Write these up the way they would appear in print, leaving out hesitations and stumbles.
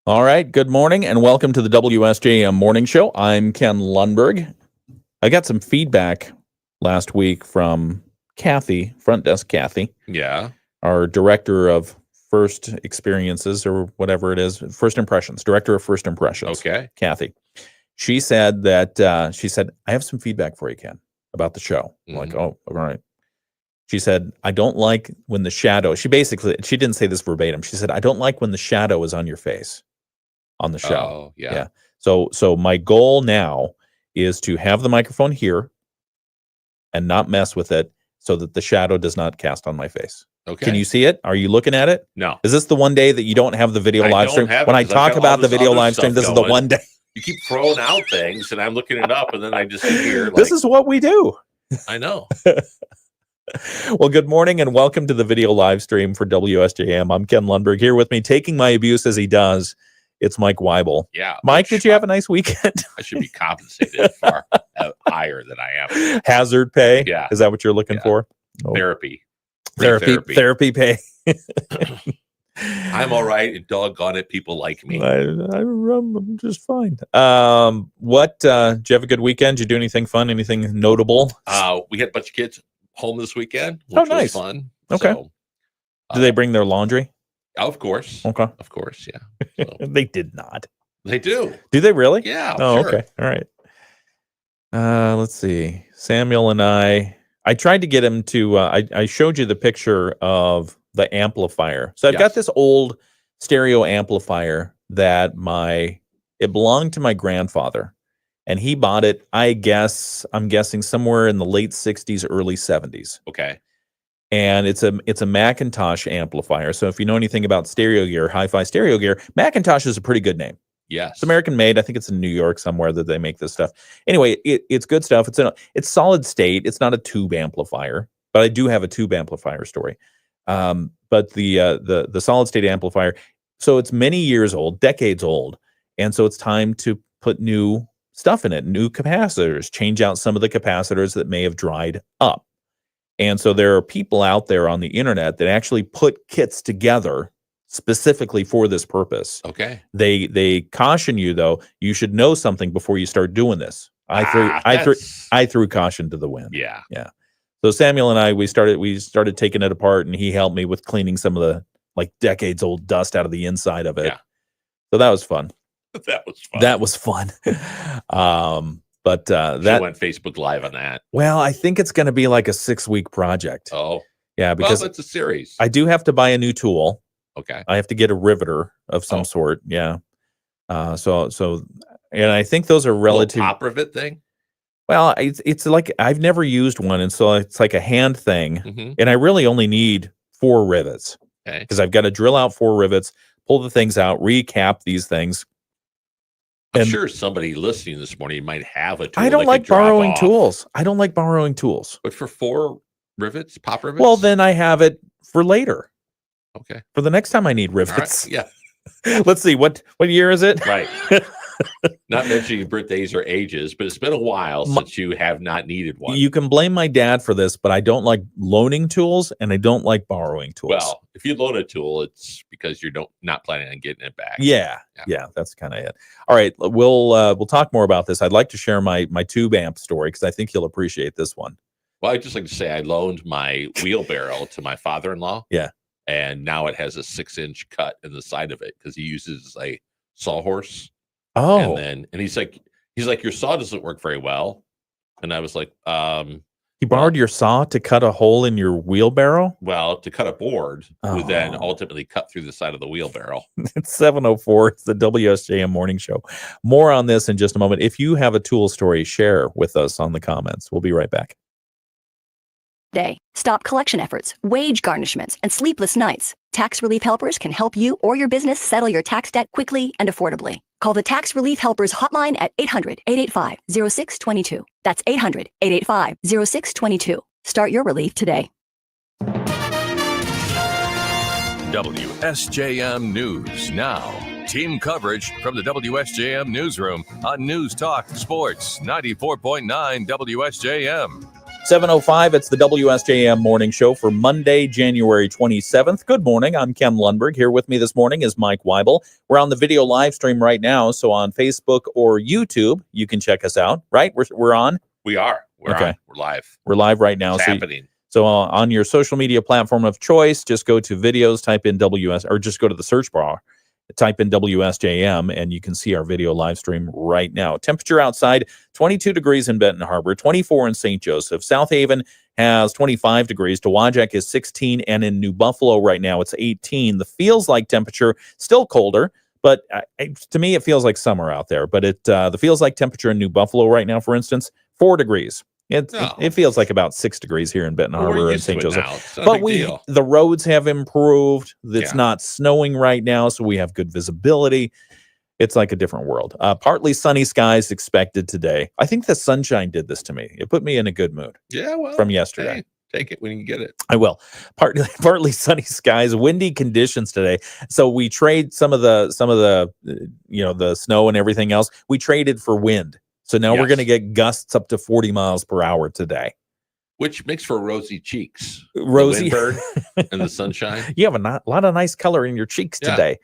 All right. Good morning and welcome to the WSJM Morning Show. I'm Ken Lundberg. I got some feedback last week from Kathy, front desk Kathy. Yeah. Our director of first experiences or whatever it is, first impressions, director of first impressions. Okay. Kathy. She said that, I have some feedback for you, Ken, about the show. I'm like, oh, all right. She said, I don't like when the shadow, she didn't say this verbatim. She said, I don't like when the shadow is on your face on the show. Oh, yeah. So my goal now is to have the microphone here and not mess with it so that the shadow does not cast on my face. Okay. Can you see it? Are you looking at it? No. Is this the one day that you don't have the video live stream? When I talk about the video live stream, this is the one day. You keep throwing out things and I'm looking it up and then I just hear like, this is what we do. I know. Well, good morning and welcome to the video live stream for WSJM. I'm Ken Lundberg. Here with me, taking my abuse as he does, it's Mike Weibel. Yeah. Mike, did you have a nice weekend? I should be compensated far higher than I am. Hazard pay? Yeah. Is that what you're looking for? Oh. Therapy pay. I'm all right. And doggone it, people like me. I'm just fine. Did you have a good weekend? Did you do anything fun? Anything notable? We had a bunch of kids home this weekend, which nice. was fun. Okay. So, did they bring their laundry? Of course. Okay. Of course, yeah. So, they did not. they do. Do they really? Yeah. Oh, sure. Okay. All right. Let's see. Samuel and I tried to get him to, I showed you the picture of the amplifier. So I've got this old stereo amplifier that it belonged to my grandfather. And he bought it, I'm guessing somewhere in the late 60s, early 70s. Okay. And it's a Macintosh amplifier. So if you know anything about stereo gear, hi-fi stereo gear, Macintosh is a pretty good name. Yes. It's American made. I think it's in New York somewhere that they make this stuff. Anyway, it's good stuff. It's solid state. It's not a tube amplifier, but I do have a tube amplifier story. But the solid state amplifier, so it's many years old, decades old. And so it's time to put new stuff in it, new capacitors, change out some of the capacitors that may have dried up. And so there are people out there on the internet that actually put kits together specifically for this purpose. Okay. They caution you though, you should know something before you start doing this. I threw caution to the wind. Yeah. Yeah. So Samuel and I, we started taking it apart and he helped me with cleaning some of the like decades old dust out of the inside of it. Yeah. So that was fun. That was fun. But that went Facebook Live on that. Well, I think it's going to be like a 6-week project. Oh, yeah, because it's a series. I do have to buy a new tool. Okay. I have to get a riveter of some sort. Yeah. So, and I think those are relative. Pop rivet thing. Well, it's like I've never used one, and so it's like a hand thing, and I really only need 4 rivets. Okay. Because I've got to drill out 4 rivets, pull the things out, recap these things. I'm sure somebody listening this morning might have a tool. I don't like borrowing tools. I don't like borrowing tools. But for 4 rivets, pop rivets? Well, then I have it for later. Okay. For the next time I need rivets. Right. Yeah. Let's see. What year is it? Right. Not mentioning birthdays or ages, but it's been a while since you have not needed one. You can blame my dad for this, but I don't like loaning tools and I don't like borrowing tools. Well, if you loan a tool, it's because you're not planning on getting it back. Yeah, that's kind of it. All right, we'll talk more about this. I'd like to share my tube amp story because I think you'll appreciate this one. Well, I'd just like to say I loaned my wheelbarrow to my father-in-law. Yeah. And now it has a 6-inch cut in the side of it because he uses a sawhorse. Oh. And he's like, your saw doesn't work very well. And I was like, he borrowed your saw to cut a hole in your wheelbarrow? Well, to cut a board would then ultimately cut through the side of the wheelbarrow. It's 7:04. It's the WSJM Morning Show. More on this in just a moment. If you have a tool story, share with us on the comments. We'll be right back. Stop collection efforts, wage garnishments, and sleepless nights. Tax Relief Helpers can help you or your business settle your tax debt quickly and affordably. Call the Tax Relief Helpers hotline at 800-885-0622. That's 800-885-0622. Start your relief today. WSJM News Now. Team coverage from the WSJM Newsroom on News Talk Sports 94.9 WSJM. 7:05, it's the WSJM Morning Show for Monday, January 27th. Good morning. I'm Ken Lundberg. Here with me this morning is Mike Weibel. We're on the video live stream right now, so on Facebook or YouTube, you can check us out, right? We're on? We are. We're Okay. on. We're live. We're live right now. It's So happening. So on your social media platform of choice, just go to videos, type in WS, or just go to the search bar, type in WSJM, and you can see our video live stream right now. Temperature outside, 22 degrees in Benton Harbor, 24 in St. Joseph. South Haven has 25 degrees. Dowagiac is 16, and in New Buffalo right now, it's 18. The feels like temperature, still colder, but to me, it feels like summer out there. But the feels like temperature in New Buffalo right now, for instance, 4 degrees. It feels like about 6 degrees here in Benton Harbor and St. Joseph. But the roads have improved. It's not snowing right now, so we have good visibility. It's like a different world. Partly sunny skies expected today. I think the sunshine did this to me. It put me in a good mood. Yeah, well, from yesterday. Hey, take it when you get it. I will. Partly sunny skies, windy conditions today. So we trade some of the the snow and everything else. We traded for wind. So now we're going to get gusts up to 40 miles per hour today. Which makes for rosy cheeks. Rosy. The windbird and the sunshine. You have a lot of nice color in your cheeks today.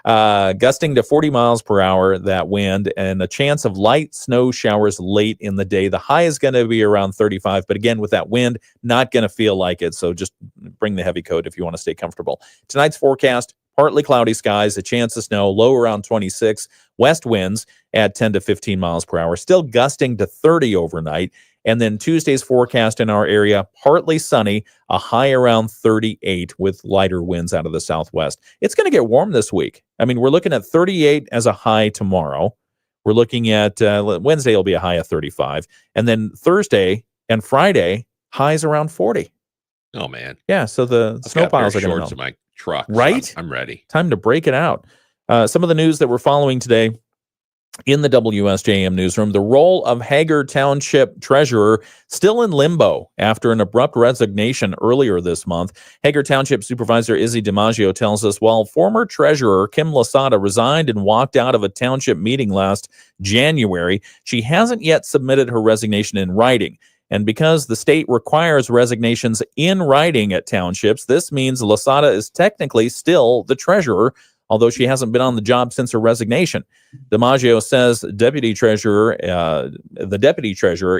Gusting to 40 miles per hour, that wind, and a chance of light snow showers late in the day. The high is going to be around 35. But again, with that wind, not going to feel like it. So just bring the heavy coat if you want to stay comfortable. Tonight's forecast, partly cloudy skies, a chance of snow, low around 26. West winds at 10 to 15 miles per hour, still gusting to 30 overnight. And then Tuesday's forecast in our area, partly sunny, a high around 38 with lighter winds out of the southwest. It's going to get warm this week. I mean, we're looking at 38 as a high tomorrow. We're looking at Wednesday will be a high of 35. And then Thursday and Friday, highs around 40. Oh, man. Yeah, so the snow piles are going to melt. In my truck. Right? So I'm ready. Time to break it out. Some of the news that we're following today in the WSJM newsroom, the role of Hager Township treasurer still in limbo after an abrupt resignation earlier this month. Hager Township Supervisor Izzy DiMaggio tells us while former treasurer Kim Lasada resigned and walked out of a township meeting last January, she hasn't yet submitted her resignation in writing. And because the state requires resignations in writing at townships, this means Lasada is technically still the treasurer, although she hasn't been on the job since her resignation. DiMaggio says the deputy treasurer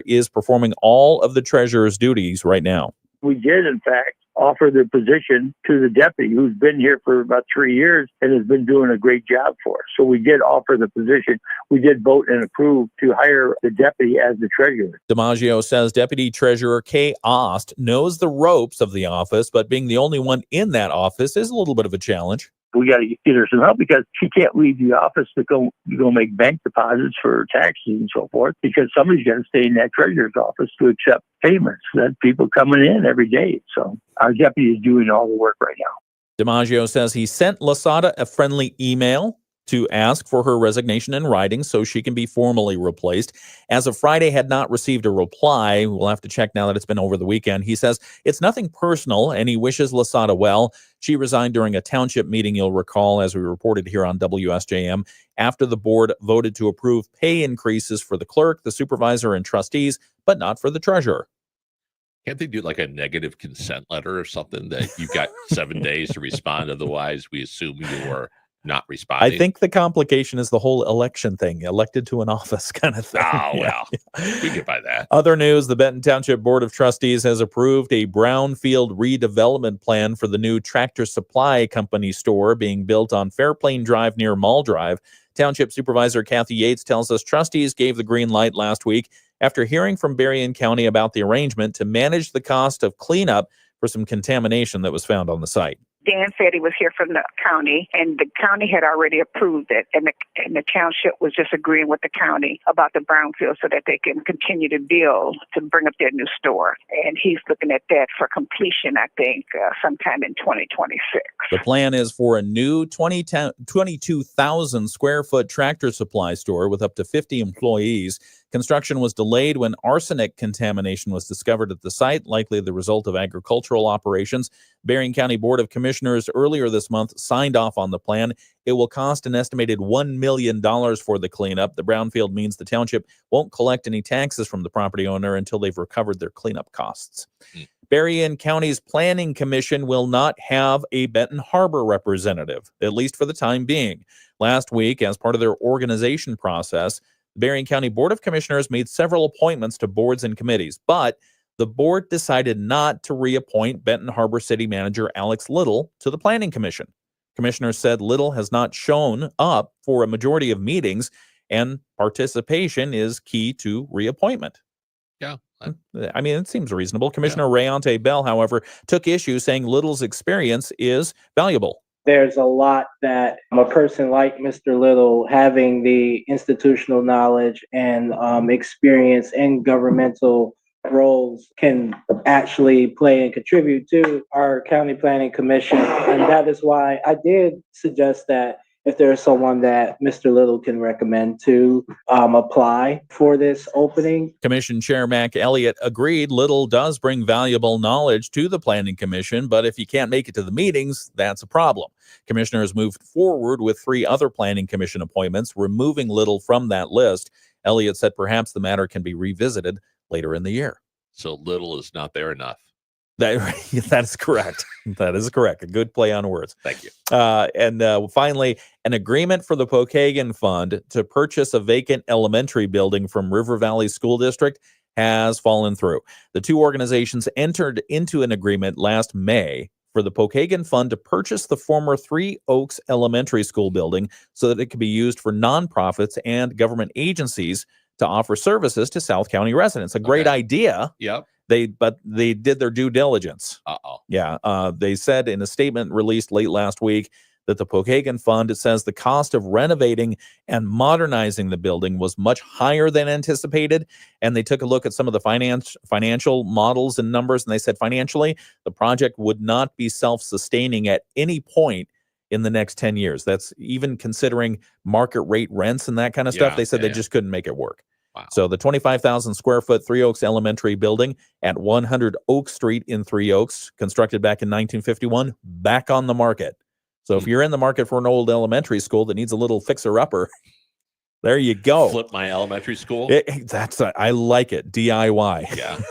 is performing all of the treasurer's duties right now. We did, in fact, offer the position to the deputy who's been here for about 3 years and has been doing a great job for us. So we did offer the position. We did vote and approve to hire the deputy as the treasurer. DiMaggio says Deputy Treasurer Kay Ost knows the ropes of the office, but being the only one in that office is a little bit of a challenge. We got to get her some help because she can't leave the office to go make bank deposits for taxes and so forth, because somebody's got to stay in that treasurer's office to accept payments. That people coming in every day. So our deputy is doing all the work right now. DiMaggio says he sent Lasada a friendly email to ask for her resignation in writing so she can be formally replaced. As of Friday, had not received a reply. We'll have to check now that it's been over the weekend. He says it's nothing personal, and he wishes Lasada well. She resigned during a township meeting, you'll recall, as we reported here on WSJM, after the board voted to approve pay increases for the clerk, the supervisor, and trustees, but not for the treasurer. Can't they do like a negative consent letter or something that you've got 7 days to respond? Otherwise, we assume you were not responding. I think the complication is the whole election thing, elected to an office kind of thing. Oh, well, we get by that. Other news, the Benton Township Board of Trustees has approved a brownfield redevelopment plan for the new Tractor Supply Company store being built on Fairplain Drive near Mall Drive. Township Supervisor Kathy Yates tells us trustees gave the green light last week after hearing from Berrien County about the arrangement to manage the cost of cleanup for some contamination that was found on the site. Dan said he was here from the county, and the county had already approved it, and the township was just agreeing with the county about the brownfield so that they can continue to build to bring up their new store. And he's looking at that for completion, I think, sometime in 2026. The plan is for a new 22,000 square foot Tractor Supply store with up to 50 employees. Construction was delayed when arsenic contamination was discovered at the site, likely the result of agricultural operations. Berrien County Board of Commissioners earlier this month signed off on the plan. It will cost an estimated $1 million for the cleanup. The brownfield means the township won't collect any taxes from the property owner until they've recovered their cleanup costs. Berrien County's Planning Commission will not have a Benton Harbor representative, at least for the time being. Last week, as part of their organization process, the Berrien County Board of Commissioners made several appointments to boards and committees, but the board decided not to reappoint Benton Harbor City Manager Alex Little to the Planning Commission. Commissioners said Little has not shown up for a majority of meetings, and participation is key to reappointment. Yeah. I mean, it seems reasonable. Commissioner Rayonte Bell, however, took issue, saying Little's experience is valuable. There's a lot that a person like Mr. Little, having the institutional knowledge and experience in governmental roles, can actually play and contribute to our county planning commission. And that is why I did suggest that if there's someone that Mr. Little can recommend to apply for this opening. Commission Chair Mac Elliott agreed Little does bring valuable knowledge to the Planning Commission, but if he can't make it to the meetings, that's a problem. Commissioners moved forward with 3 other Planning Commission appointments, removing Little from that list. Elliott said perhaps the matter can be revisited later in the year. So Little is not there enough. That is correct. That is correct. A good play on words. Thank you. And finally, an agreement for the Pokagon Fund to purchase a vacant elementary building from River Valley School District has fallen through. The two organizations entered into an agreement last May for the Pokagon Fund to purchase the former Three Oaks Elementary School building so that it could be used for nonprofits and government agencies to offer services to South County residents. A great idea. Yep. But they did their due diligence. Yeah. They said in a statement released late last week that the Pokagon Fund, it says the cost of renovating and modernizing the building was much higher than anticipated. And they took a look at some of the financial models and numbers, and they said financially, the project would not be self-sustaining at any point in the next 10 years. That's even considering market rate rents and that kind of stuff. They said they just couldn't make it work. Wow. So the 25,000 square foot Three Oaks Elementary building at 100 Oak Street in Three Oaks, constructed back in 1951, back on the market. So if you're in the market for an old elementary school that needs a little fixer-upper, there you go. Flip my elementary school. I like it. DIY. Yeah.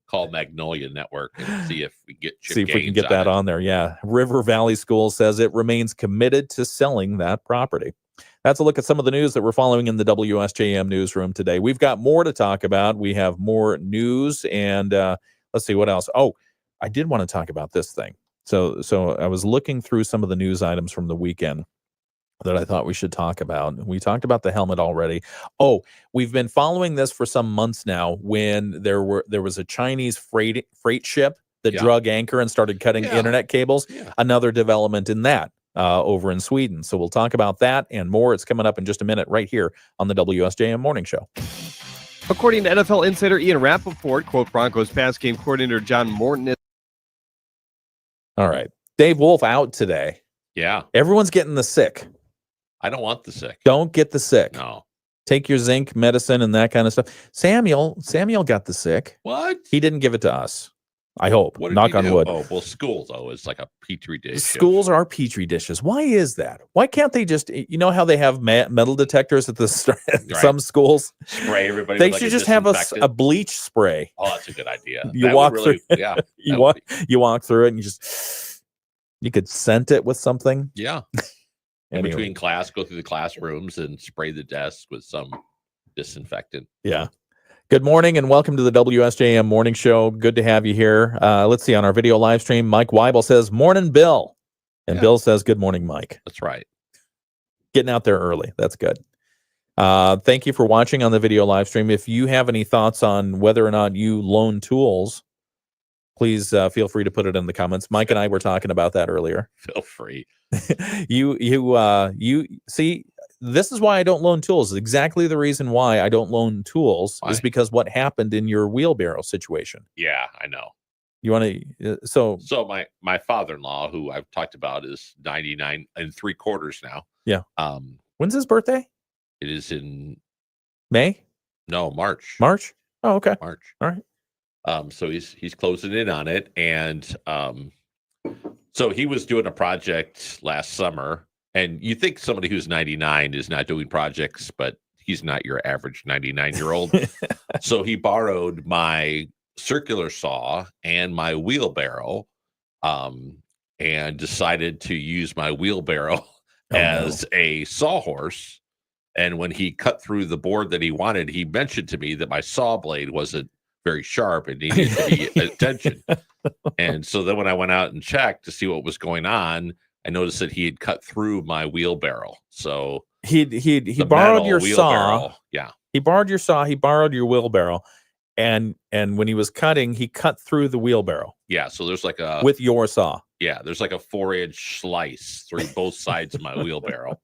Call Magnolia Network and see if we get see if we can get that on there. Yeah. River Valley School says it remains committed to selling that property. That's a look at some of the news that we're following in the WSJM newsroom today. We've got more to talk about. We have more news, and let's see what else. Oh, I did want to talk about this thing. So I was looking through some of the news items from the weekend that I thought we should talk about. We talked about the helmet already. Oh, we've been following this for some months now when there was a Chinese freight ship that drug anchor and started cutting internet cables. Another development in that. Over in Sweden. So we'll talk about that and more. It's coming up in just a minute right here on the WSJM Morning Show. According to NFL insider Ian Rappaport, quote, Broncos pass game coordinator John Morton. All right. Dave Wolf out today. Yeah. Everyone's getting the sick. I don't want the sick. Don't get the sick. No. Take your zinc medicine and that kind of stuff. Samuel got the sick. What? He didn't give it to us. I hope. What did Knock he on do? wood. Oh, well, schools, though, is like a petri dish. Schools are petri dishes. Why is that? Why can't they just, you know how they have metal detectors at some schools? Spray everybody. They with like should a just have disinfectant. a bleach spray. Oh, that's a good idea. You walk through. Yeah. You walk through it and you could scent it with something. Yeah. In between class, go through the classrooms and spray the desks with some disinfectant. Yeah. Good morning and welcome to the WSJM Morning Show. Good to have you here. Let's see, on our video live stream, Mike Weibel says, "Morning, Bill." And Bill says, "Good morning, Mike." That's right. Getting out there early. That's good. Thank you for watching on the video live stream. If you have any thoughts on whether or not you loan tools, please feel free to put it in the comments. Mike and I were talking about that earlier. Feel free. You see, this is why I don't loan tools. Exactly the reason why I don't loan tools is because what happened in your wheelbarrow situation. Yeah, I know. You want to so my father-in-law, who I've talked about, is 99 3/4 now. Yeah. When's his birthday? It is in May? No, March. March? Oh, okay. March. All right. So he's closing in on it, and so he was doing a project last summer, and you think somebody who's 99 is not doing projects, but he's not your average 99-year-old. So he borrowed my circular saw and my wheelbarrow, and decided to use my wheelbarrow as a sawhorse. And when he cut through the board that he wanted, he mentioned to me that my saw blade wasn't very sharp and needed to be attention. And so then when I went out and checked to see what was going on, I noticed that he had cut through my wheelbarrow. So he borrowed your saw. Yeah. He borrowed your saw. He borrowed your wheelbarrow. And when he was cutting, he cut through the wheelbarrow. Yeah. So there's like a with your saw. Yeah, there's like a 4-inch slice through both sides of my wheelbarrow,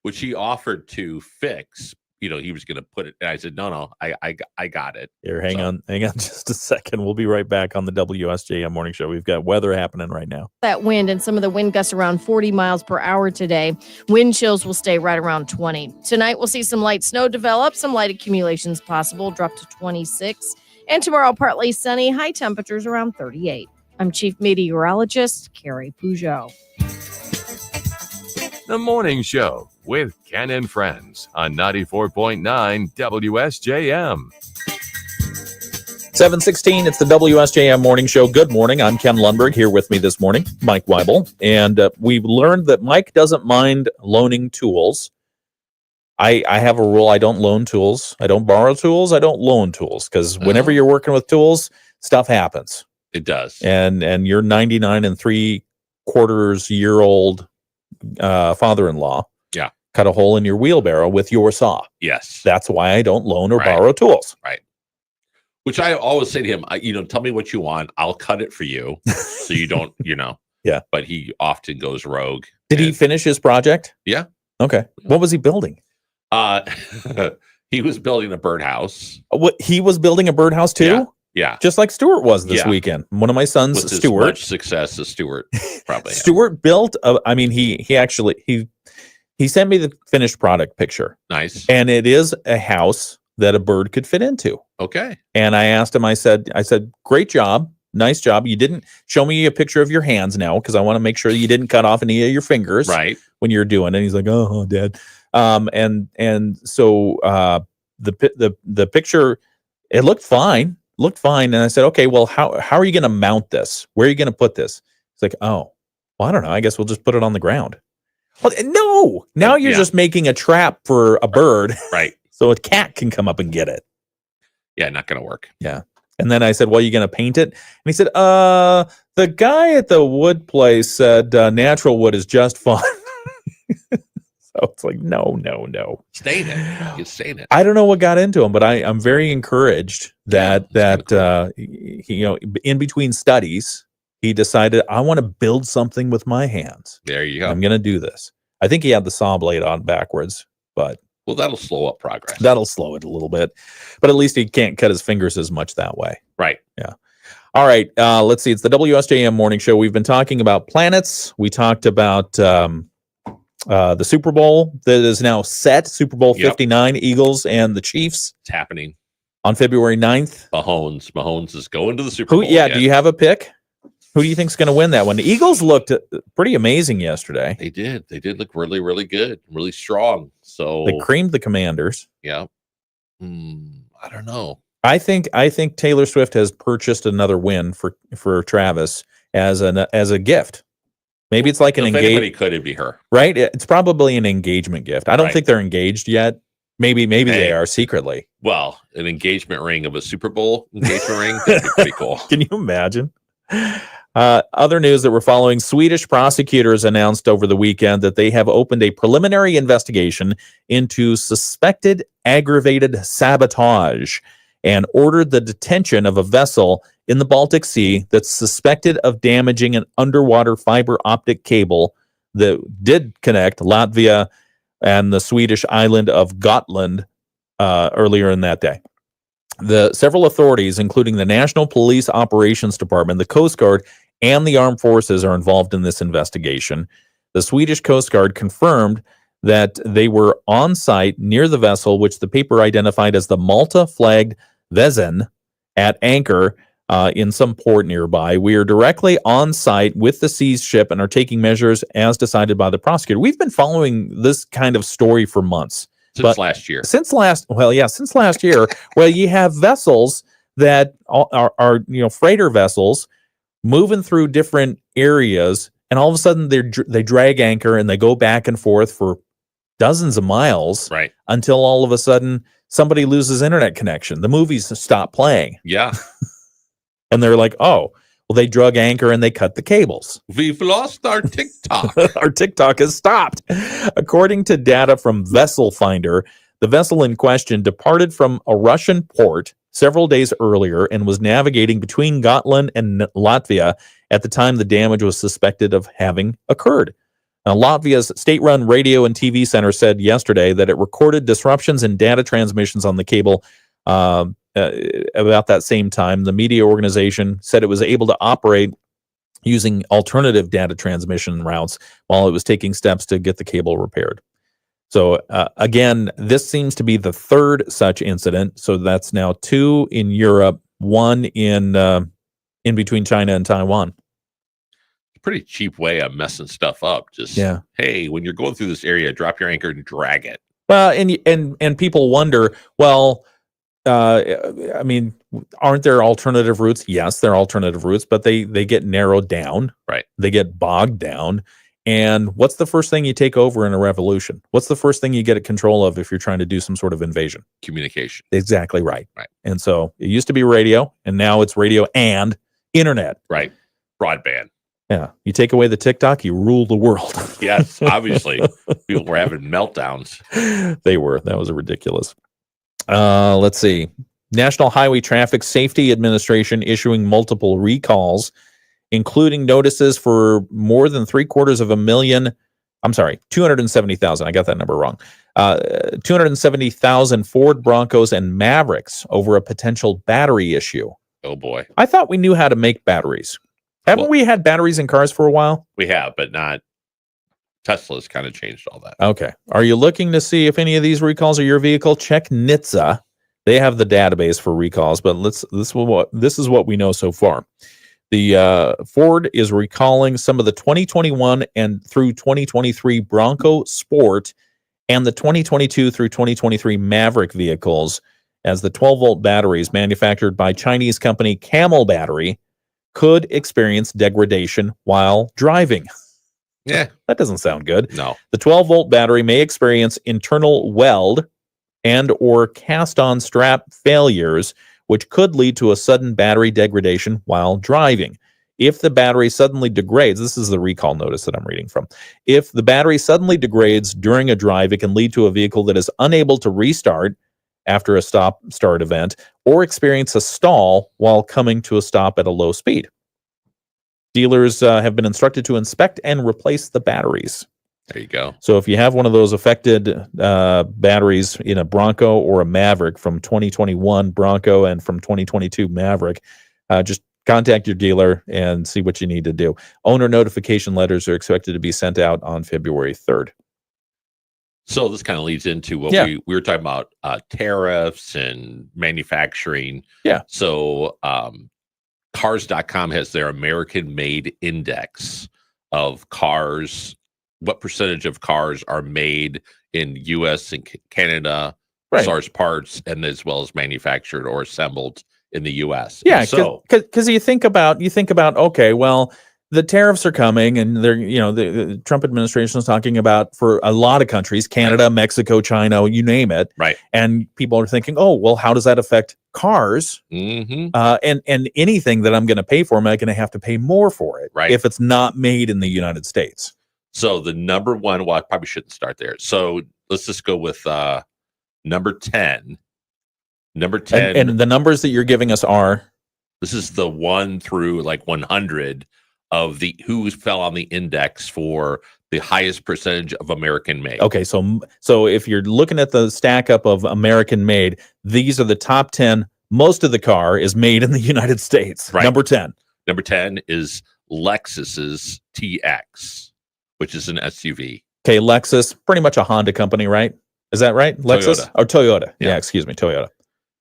which he offered to fix. You know, he was going to put it. And I said, no, I got it. Here, hang on just a second. We'll be right back on the WSJM Morning Show. We've got weather happening right now. That wind and some of the wind gusts around 40 miles per hour today. Wind chills will stay right around 20. Tonight, we'll see some light snow develop, some light accumulations possible, drop to 26. And tomorrow, partly sunny, high temperatures around 38. I'm Chief Meteorologist Carrie Peugeot. The Morning Show with Ken and Friends on 94.9 WSJM. 7:16, it's the WSJM Morning Show. Good morning. I'm Ken Lundberg. Here with me this morning, Mike Weibel. And we've learned that Mike doesn't mind loaning tools. I have a rule. I don't loan tools. I don't borrow tools. I don't loan tools. Because whenever you're working with tools, stuff happens. It does. And your 99 3/4-year-old father-in-law cut a hole in your wheelbarrow with your saw. Yes. That's why I don't loan or borrow tools. Right. Which I always say to him, tell me what you want. I'll cut it for you. So you don't, Yeah. But he often goes rogue. Did he finish his project? Yeah. Okay. What was he building? He was building a birdhouse. What, he was building a birdhouse too? Yeah. Just like Stuart was this weekend. One of my sons, With Stuart. as much success as Stuart probably had. Stuart built he sent me the finished product picture. Nice. And it is a house that a bird could fit into. Okay. And I asked him, I said, great job. Nice job. You didn't show me a picture of your hands now, because I want to make sure you didn't cut off any of your fingers when you're doing it. And he's like, oh, Dad. And so the picture, it looked fine. And I said, okay, well, how are you going to mount this? Where are you going to put this? It's like, oh, well, I don't know. I guess we'll just put it on the ground. Well, no, now you're just making a trap for a bird. Right. So a cat can come up and get it. Yeah, not going to work. Yeah. And then I said, well, you going to paint it? And he said, the guy at the wood place said natural wood is just fine. So it's like, no. Stain it. You stain it. I don't know what got into him, but I'm very encouraged that cool. In between studies, he decided, I want to build something with my hands. There you go. I'm going to do this. I think he had the saw blade on backwards, but well, that'll slow up progress. That'll slow it a little bit, but at least he can't cut his fingers as much that way. Right. Yeah. All right. Let's see. It's the WSJM Morning Show. We've been talking about planets. We talked about the Super Bowl that is now set. Super Bowl 59, Eagles and the Chiefs. It's happening on February 9th. Mahomes is going to the Super Bowl. Yeah. Do you have a pick? Who do you think's going to win that one? The Eagles looked pretty amazing yesterday. They did. They did look really, really good, really strong. So they creamed the Commanders. Yeah. I don't know. I think Taylor Swift has purchased another win for Travis as a gift. Maybe it's like an engagement. Could it be her? Right? It's probably an engagement gift. I don't think they're engaged yet. Maybe they are secretly. Well, an engagement ring of a Super Bowl engagement ring, that'd be pretty cool. Can you imagine? Other news that we're following: Swedish prosecutors announced over the weekend that they have opened a preliminary investigation into suspected aggravated sabotage and ordered the detention of a vessel in the Baltic Sea that's suspected of damaging an underwater fiber optic cable that did connect Latvia and the Swedish island of Gotland earlier in that day. The several authorities, including the National Police Operations Department, the Coast Guard, and the Armed Forces, are involved in this investigation. The Swedish Coast Guard confirmed that they were on site near the vessel, which the paper identified as the Malta-flagged Vezin, at anchor in some port nearby. We are directly on site with the seized ship and are taking measures as decided by the prosecutor. We've been following this kind of story for months. Since last year. Since last year, well, you have vessels that are freighter vessels moving through different areas, and all of a sudden they drag anchor and they go back and forth for dozens of miles, right? Until all of a sudden somebody loses internet connection. The movies stop playing. Yeah. And they're like, oh, well, they drug anchor and they cut the cables. We've lost our TikTok. Our TikTok has stopped. According to data from Vessel Finder, the vessel in question departed from a Russian port several days earlier and was navigating between Gotland and Latvia at the time the damage was suspected of having occurred. Now, Latvia's state-run radio and TV center said yesterday that it recorded disruptions in data transmissions on the cable about that same time. The media organization said it was able to operate using alternative data transmission routes while it was taking steps to get the cable repaired. So again, this seems to be the third such incident. So that's now 2 in Europe, 1 in between China and Taiwan. Pretty cheap way of messing stuff up. Just, hey, when you're going through this area, drop your anchor and drag it. Well, and people wonder, well, I mean, aren't there alternative routes? Yes, there are alternative routes, but they get narrowed down. Right. They get bogged down. And what's the first thing you take over in a revolution? What's the first thing you get control of if you're trying to do some sort of invasion? Communication. Exactly right. Right. And so it used to be radio, and now it's radio and internet. Right. Broadband. Yeah. You take away the TikTok, you rule the world. Yes, obviously. People were having meltdowns. They were. That was ridiculous. Let's see. National Highway Traffic Safety Administration issuing multiple recalls, including notices for more than 270,000. I got that number wrong. 270,000 Ford Broncos and Mavericks over a potential battery issue. Oh, boy. I thought we knew how to make batteries. Haven't we had batteries in cars for a while? We have, but not. Tesla's kind of changed all that. Okay. Are you looking to see if any of these recalls are your vehicle? Check NHTSA. They have the database for recalls, but this is what we know so far. The Ford is recalling some of the 2021 and through 2023 Bronco Sport and the 2022 through 2023 Maverick vehicles, as the 12-volt batteries manufactured by Chinese company Camel Battery could experience degradation while driving. Yeah. That doesn't sound good. No. The 12-volt battery may experience internal weld and or cast-on strap failures, which could lead to a sudden battery degradation while driving. If the battery suddenly degrades, this is the recall notice that I'm reading from. If the battery suddenly degrades during a drive, it can lead to a vehicle that is unable to restart after a stop-start event or experience a stall while coming to a stop at a low speed. Dealers have been instructed to inspect and replace the batteries. There you go. So if you have one of those affected batteries in a Bronco or a Maverick from 2021 Bronco and from 2022 Maverick, just contact your dealer and see what you need to do. Owner notification letters are expected to be sent out on February 3rd. So this kind of leads into what we were talking about, tariffs and manufacturing. Yeah. So Cars.com has their American Made Index of cars. What percentage of cars are made in U.S. and Canada as far as parts, and as well as manufactured or assembled in the U.S. Yeah, so because you think about okay, well, the tariffs are coming, and they're the Trump administration is talking about for a lot of countries, Canada, Mexico, China, you name it, right? And people are thinking, oh, well, how does that affect cars? Mm-hmm. And anything that I'm going to pay for, am I going to have to pay more for it, right? If it's not made in the United States. So the number one, well, I probably shouldn't start there. So let's just go with number 10. Number 10. And the numbers that you're giving us are? This is the 1 through like 100 of the who fell on the index for the highest percentage of American made. Okay, so if you're looking at the stack up of American made, these are the top 10. Most of the car is made in the United States. Right. Number 10. Number 10 is Lexus's TX, which is an SUV. Okay, Lexus, pretty much a Honda company, right? Is that right? Lexus Toyota. or Toyota? Yeah. Yeah, excuse me, Toyota.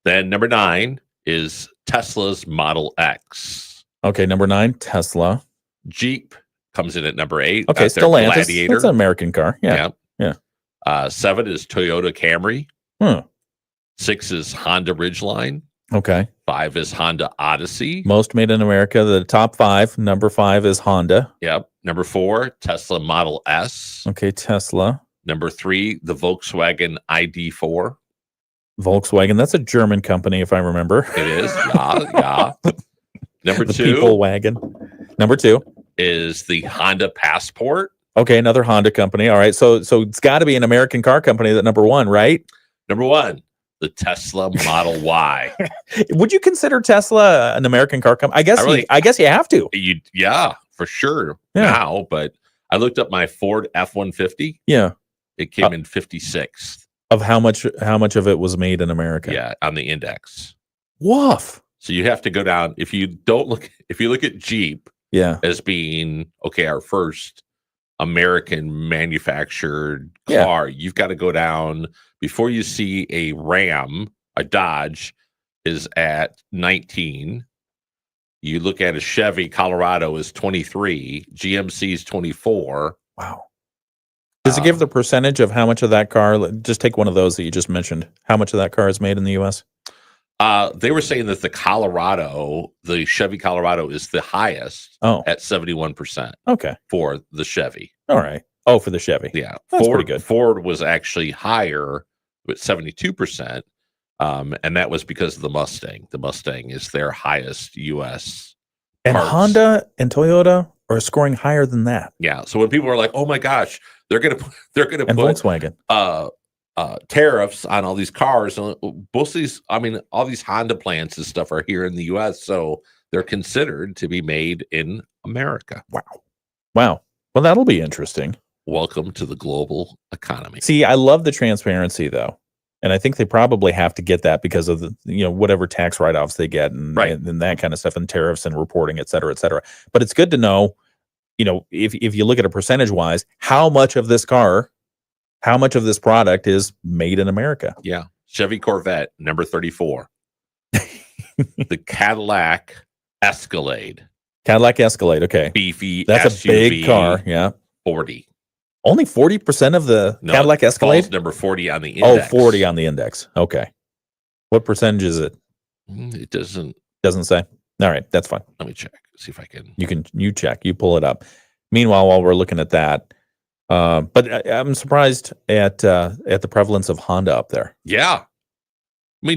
Then number 9 is Tesla's Model X. Okay, number 9, Tesla. Jeep comes in at number 8. Okay, That's their Stellantis. Gladiator. That's an American car. Yeah. 7 is Toyota Camry. Hmm. 6 is Honda Ridgeline. Okay. 5 is Honda Odyssey. Most made in America. The top 5. Number 5 is Honda. Yep. Number 4, Tesla Model S. Okay, Tesla. Number 3, the Volkswagen ID4. Volkswagen. That's a German company, if I remember. It is. Yeah. Number The 2 people wagon. Number 2. is the Honda Passport. Okay, another Honda company. All right, so it's got to be an American car company. That number 1, right? Number 1, the Tesla Model Y. Would you consider Tesla an American car company? I guess you have to. Yeah, for sure. Yeah. Now, but I looked up my Ford F-150. Yeah. It came in 56th. Of how much of it was made in America? Yeah, on the index. Woof. So you have to go down. If you look at Jeep Yeah. as being our first American manufactured Yeah. car, you've got to go down before you see a Ram. A Dodge is at 19. You look at a Chevy Colorado is 23. GMC is 24. Wow. Does it give the percentage of how much of that car? Just take one of those that you just mentioned. How much of that car is made in the U.S.? They were saying that the Chevy Colorado is the highest at 71%. Okay. For the Chevy. All right. Oh, for the Chevy. Yeah. That's pretty good. Ford was actually higher with 72%. And that was because of the Mustang. The Mustang is their highest U.S. And parts. Honda and Toyota are scoring higher than that. Yeah. So when people are like, "Oh my gosh, they're gonna And put Volkswagen. tariffs on all these cars," most of these, all these Honda plants and stuff are here in the U.S., so they're considered to be made in America. Wow. Well, that'll be interesting. Welcome to the global economy. See, I love the transparency though. And I think they probably have to get that because of the, whatever tax write-offs they get and that kind of stuff and tariffs and reporting, et cetera, et cetera. But it's good to know, if you look at it percentage wise, how much of this product is made in America. Yeah. Chevy Corvette, number 34. The Cadillac Escalade. Okay. Beefy That's SUV, a big car. Yeah. 40. Only 40% of the Cadillac Escalade? Falls number 40 on the index. 40 on the index. Okay. What percentage is it? It doesn't say. All right, that's fine. Let me check. See if I can. You check. You pull it up. Meanwhile, while we're looking at that, but I'm surprised at the prevalence of Honda up there. Yeah.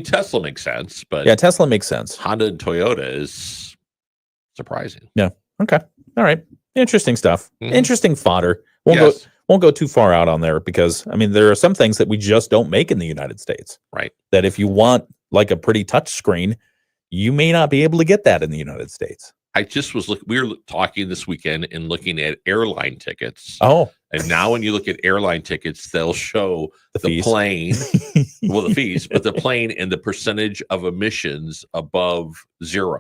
Tesla makes sense, but yeah, Tesla makes sense. Honda and Toyota is surprising. Yeah. Okay. All right. Interesting stuff. Mhm. Interesting fodder. Won't go too far out on there because there are some things that we just don't make in the United States. Right. That if you want like a pretty touch screen, you may not be able to get that in the United States. I just was we were talking this weekend and looking at airline tickets. Oh. And now when you look at airline tickets, they'll show the plane, the fees, but the plane and the percentage of emissions above 0.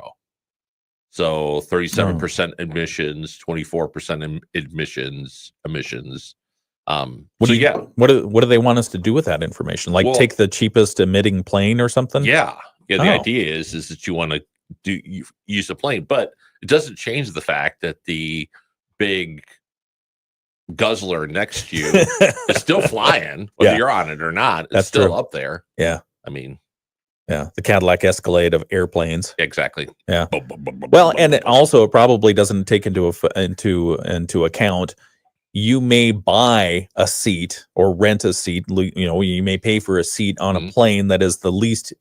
So 37% emissions, 24% emissions. What do they want us to do with that information? Like take the cheapest emitting plane or something? Yeah. The idea is that you want to use the plane, but it doesn't change the fact that the big guzzler next to you is still flying, whether you're on it or not. It's That's still true. up there. Yeah. Yeah, the Cadillac Escalade of airplanes. Exactly. Yeah. Well, and it probably doesn't take into account. You may buy a seat or rent a seat. You may pay for a seat on a plane that is the least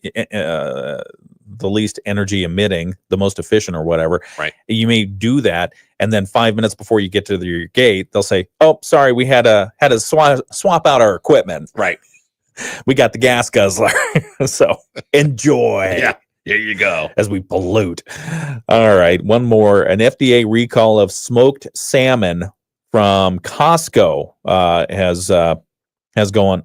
energy emitting, the most efficient, or whatever. Right. You may do that, and then 5 minutes before you get to your gate, they'll say, "Oh, sorry, we had to swap out our equipment. Right. We got the gas guzzler." So enjoy. Yeah. Here you go. As we pollute. All right. One more. An FDA recall of smoked salmon from Costco has gone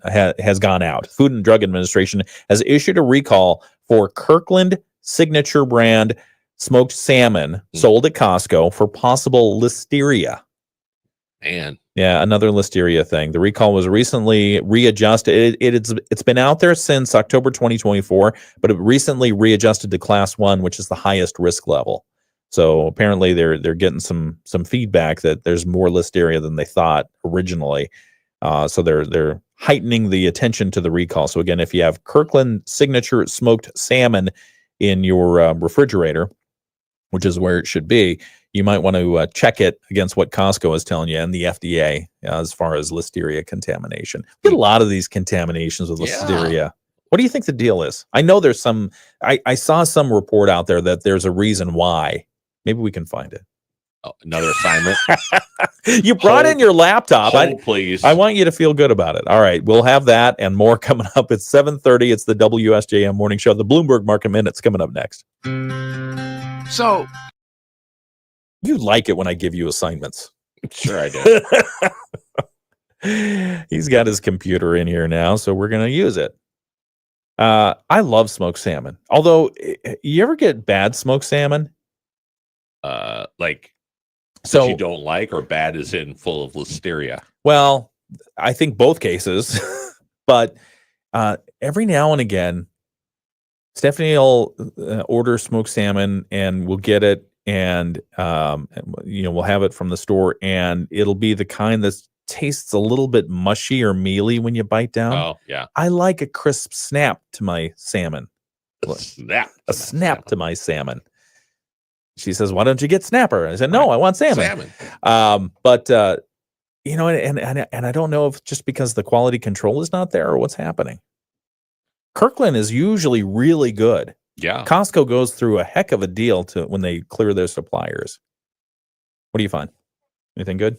out. Food and Drug Administration has issued a recall for Kirkland Signature brand smoked salmon sold at Costco for possible listeria. Man. Yeah, another listeria thing. The recall was recently readjusted. It's been out there since October 2024, but it recently readjusted to class 1, which is the highest risk level. So apparently they're getting some feedback that there's more listeria than they thought originally. So they're heightening the attention to the recall. So again, if you have Kirkland Signature smoked salmon in your refrigerator, which is where it should be, you might want to check it against what Costco is telling you and the FDA as far as listeria contamination. We get a lot of these contaminations with listeria. Yeah. What do you think the deal is? I know there's some, I saw some report out there that there's a reason why. Maybe we can find it. Oh, another assignment. You brought in your laptop. Please. I want you to feel good about it. All right, we'll have that and more coming up. It's 7:30. It's the WSJM Morning Show. The Bloomberg Market Minute's coming up next. So, You like it when I give you assignments. Sure I do. He's got his computer in here now, so we're going to use it. I love smoked salmon. Although, you ever get bad smoked salmon? Like, So you don't like, or bad as in full of listeria? Well, I think both cases, but every now and again, Stephanie will order smoked salmon and we'll get it, and we'll have it from the store, and it'll be the kind that tastes a little bit mushy or mealy when you bite down. Oh, yeah. I like a crisp snap to my salmon. A snap to my salmon. She says, "Why don't you get snapper?" I said, "No, I want salmon." But and I don't know if just because the quality control is not there or what's happening. Kirkland is usually really good. Yeah. Costco goes through a heck of a deal when they clear their suppliers. What do you find? Anything good?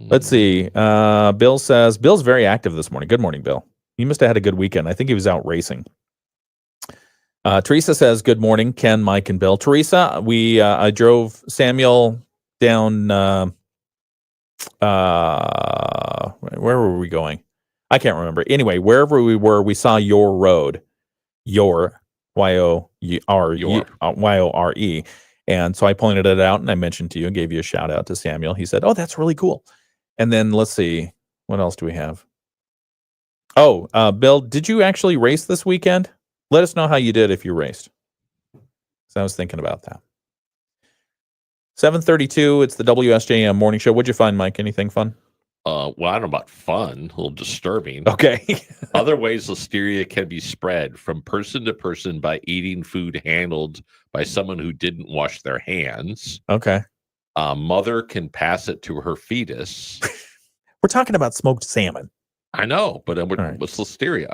Let's see. Bill says, Bill's very active this morning. Good morning, Bill. He must have had a good weekend. I think he was out racing. Teresa says, good morning, Ken, Mike, and Bill. Teresa, I drove Samuel down, where were we going? I can't remember. Anyway, wherever we were, we saw your road, your, Y-O-R-E. And so I pointed it out and I mentioned to you and gave you a shout out to Samuel. He said, "Oh, that's really cool." And then let's see, what else do we have? Oh, Bill, did you actually race this weekend? Let us know how you did if you raced. So I was thinking about that. 7:32. It's the WSJM Morning Show. What'd you find, Mike? Anything fun? Well, I don't know about fun. A little disturbing. Okay. Other ways listeria can be spread from person to person by eating food handled by someone who didn't wash their hands. Okay. Mother can pass it to her fetus. We're talking about smoked salmon. I know, but right. What's listeria?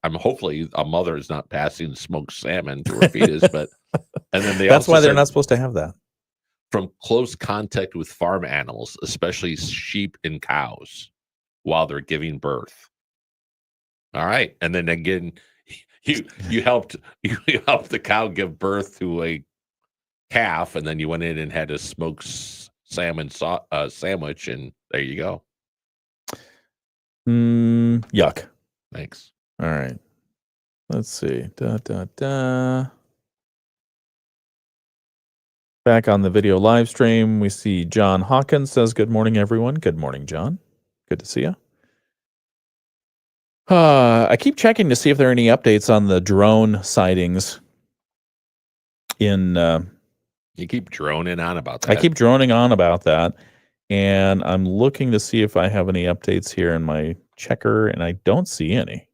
I'm hopefully a mother is not passing smoked salmon to her fetus, but and then that's why they're not supposed to have that. From close contact with farm animals, especially sheep and cows, while they're giving birth. All right, and then again, you helped the cow give birth to a calf, and then you went in and had a smoked salmon sandwich, and there you go. Yuck. Thanks. All right. Let's see. Back on the video live stream, we see John Hawkins says, good morning, everyone. Good morning, John. Good to see you. I keep checking to see if there are any updates on the drone sightings in... you keep droning on about that. I keep droning on about that, and I'm looking to see if I have any updates here in my checker, and I don't see any.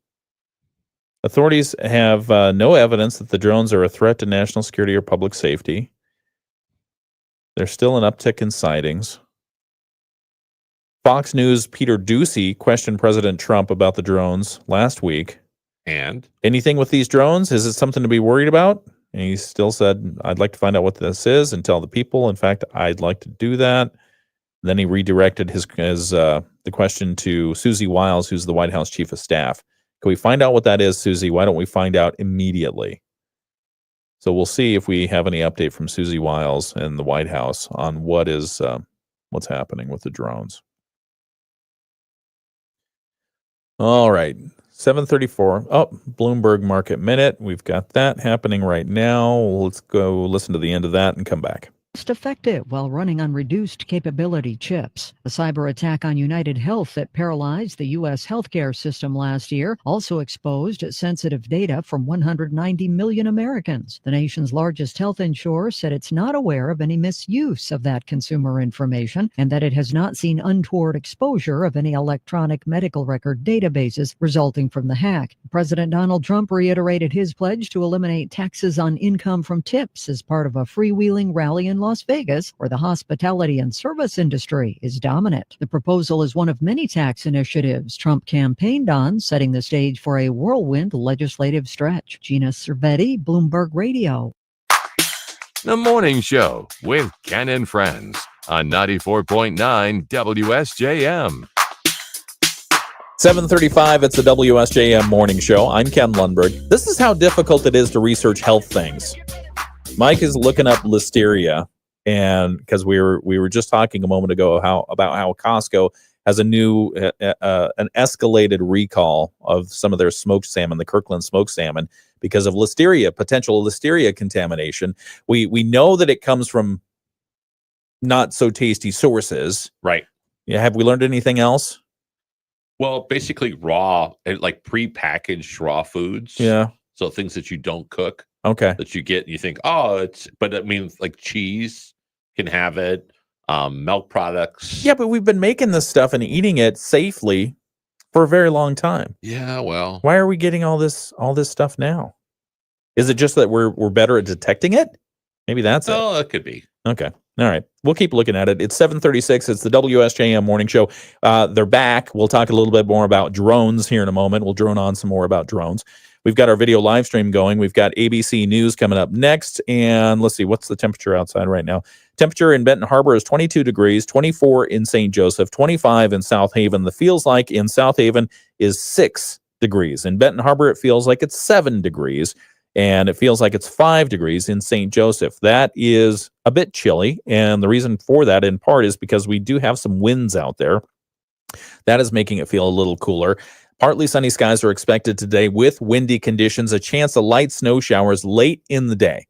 Authorities have no evidence that the drones are a threat to national security or public safety. There's still an uptick in sightings. Fox News' Peter Doocy questioned President Trump about the drones last week. And? Anything with these drones? Is it something to be worried about? And he still said, I'd like to find out what this is and tell the people. In fact, I'd like to do that. Then he redirected the question to Susie Wiles, who's the White House chief of staff. Can we find out what that is, Susie? Why don't we find out immediately? So we'll see if we have any update from Susie Wiles and the White House on what's happening with the drones. All right, 7:34. Oh, Bloomberg Market Minute. We've got that happening right now. Let's go listen to the end of that and come back. effective while running on reduced capability chips. A cyber attack on United Health that paralyzed the U.S. healthcare system last year also exposed sensitive data from 190 million Americans. The nation's largest health insurer said it's not aware of any misuse of that consumer information and that it has not seen untoward exposure of any electronic medical record databases resulting from the hack. President Donald Trump reiterated his pledge to eliminate taxes on income from tips as part of a freewheeling rally in Las Vegas, where the hospitality and service industry is dominant. The proposal is one of many tax initiatives Trump campaigned on, setting the stage for a whirlwind legislative stretch. Gina Cervetti, Bloomberg Radio. The Morning Show with Ken and Friends on 94.9 WSJM. 7:35, it's the WSJM Morning Show. I'm Ken Lundberg. This is how difficult it is to research health things. Mike is looking up listeria, and because we were just talking a moment ago about how Costco has a new an escalated recall of some of their smoked salmon, the Kirkland smoked salmon, because of potential listeria contamination. We know that it comes from not so tasty sources. Right. Yeah. Have we learned anything else? Well, basically raw, like prepackaged raw foods. Yeah. So things that you don't cook. Okay. That you get and you think, but it means like cheese can have it, milk products. Yeah, but we've been making this stuff and eating it safely for a very long time. Yeah, well. Why are we getting all this stuff now? Is it just that we're better at detecting it? Maybe that's it. Oh, it could be. Okay. All right. We'll keep looking at it. It's 7:36. It's the WSJM Morning Show. They're back. We'll talk a little bit more about drones here in a moment. We'll drone on some more about drones. We've got our video live stream going. We've got ABC News coming up next. And let's see, what's the temperature outside right now? Temperature in Benton Harbor is 22 degrees, 24 in St. Joseph, 25 in South Haven. The feels like in South Haven is 6 degrees. In Benton Harbor, it feels like it's 7 degrees. And it feels like it's 5 degrees in St. Joseph. That is a bit chilly. And the reason for that, in part, is because we do have some winds out there. That is making it feel a little cooler. Partly sunny skies are expected today with windy conditions, a chance of light snow showers late in the day.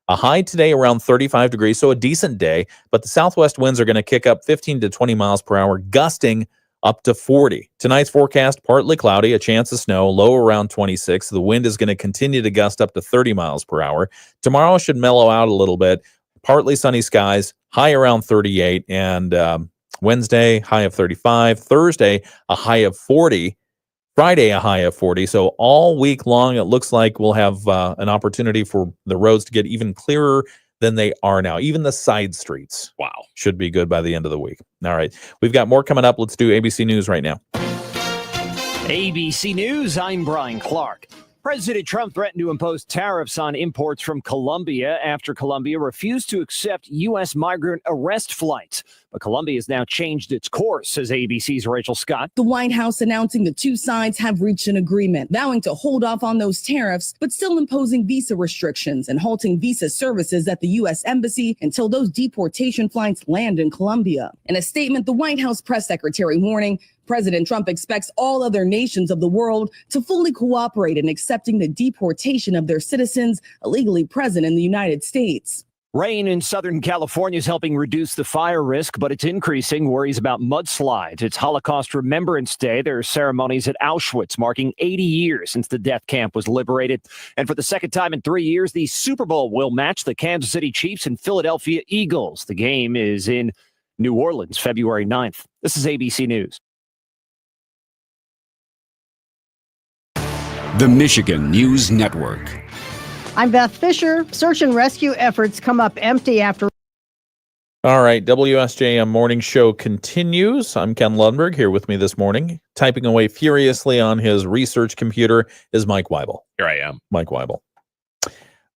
A high today around 35 degrees, so a decent day, but the southwest winds are going to kick up 15 to 20 miles per hour, gusting up to 40. Tonight's forecast, partly cloudy, a chance of snow, low around 26. The wind is going to continue to gust up to 30 miles per hour. Tomorrow should mellow out a little bit. Partly sunny skies, high around 38, and Wednesday, high of 35. Thursday, a high of 40. Friday, a high of 40. So all week long, it looks like we'll have an opportunity for the roads to get even clearer than they are now. Even the side streets. Wow. Should be good by the end of the week. All right. We've got more coming up. Let's do ABC News right now. ABC News, I'm Brian Clark. President Trump threatened to impose tariffs on imports from Colombia after Colombia refused to accept U.S. migrant arrest flights. But Colombia has now changed its course, says ABC's Rachel Scott. The White House announcing the two sides have reached an agreement, vowing to hold off on those tariffs, but still imposing visa restrictions and halting visa services at the U.S. Embassy until those deportation flights land in Colombia. In a statement, the White House press secretary warning President Trump expects all other nations of the world to fully cooperate in accepting the deportation of their citizens illegally present in the United States. Rain in Southern California is helping reduce the fire risk, but it's increasing worries about mudslides. It's Holocaust Remembrance Day. There are ceremonies at Auschwitz marking 80 years since the death camp was liberated. And for the second time in 3 years, the Super Bowl will match the Kansas City Chiefs and Philadelphia Eagles. The game is in New Orleans, February 9th. This is ABC News. The Michigan News Network. I'm Beth Fisher. Search and rescue efforts come up empty after. All right, WSJM Morning Show continues. I'm Ken Lundberg. Here with me this morning, typing away furiously on his research computer, is Mike Weibel. Here I am. Mike Weibel.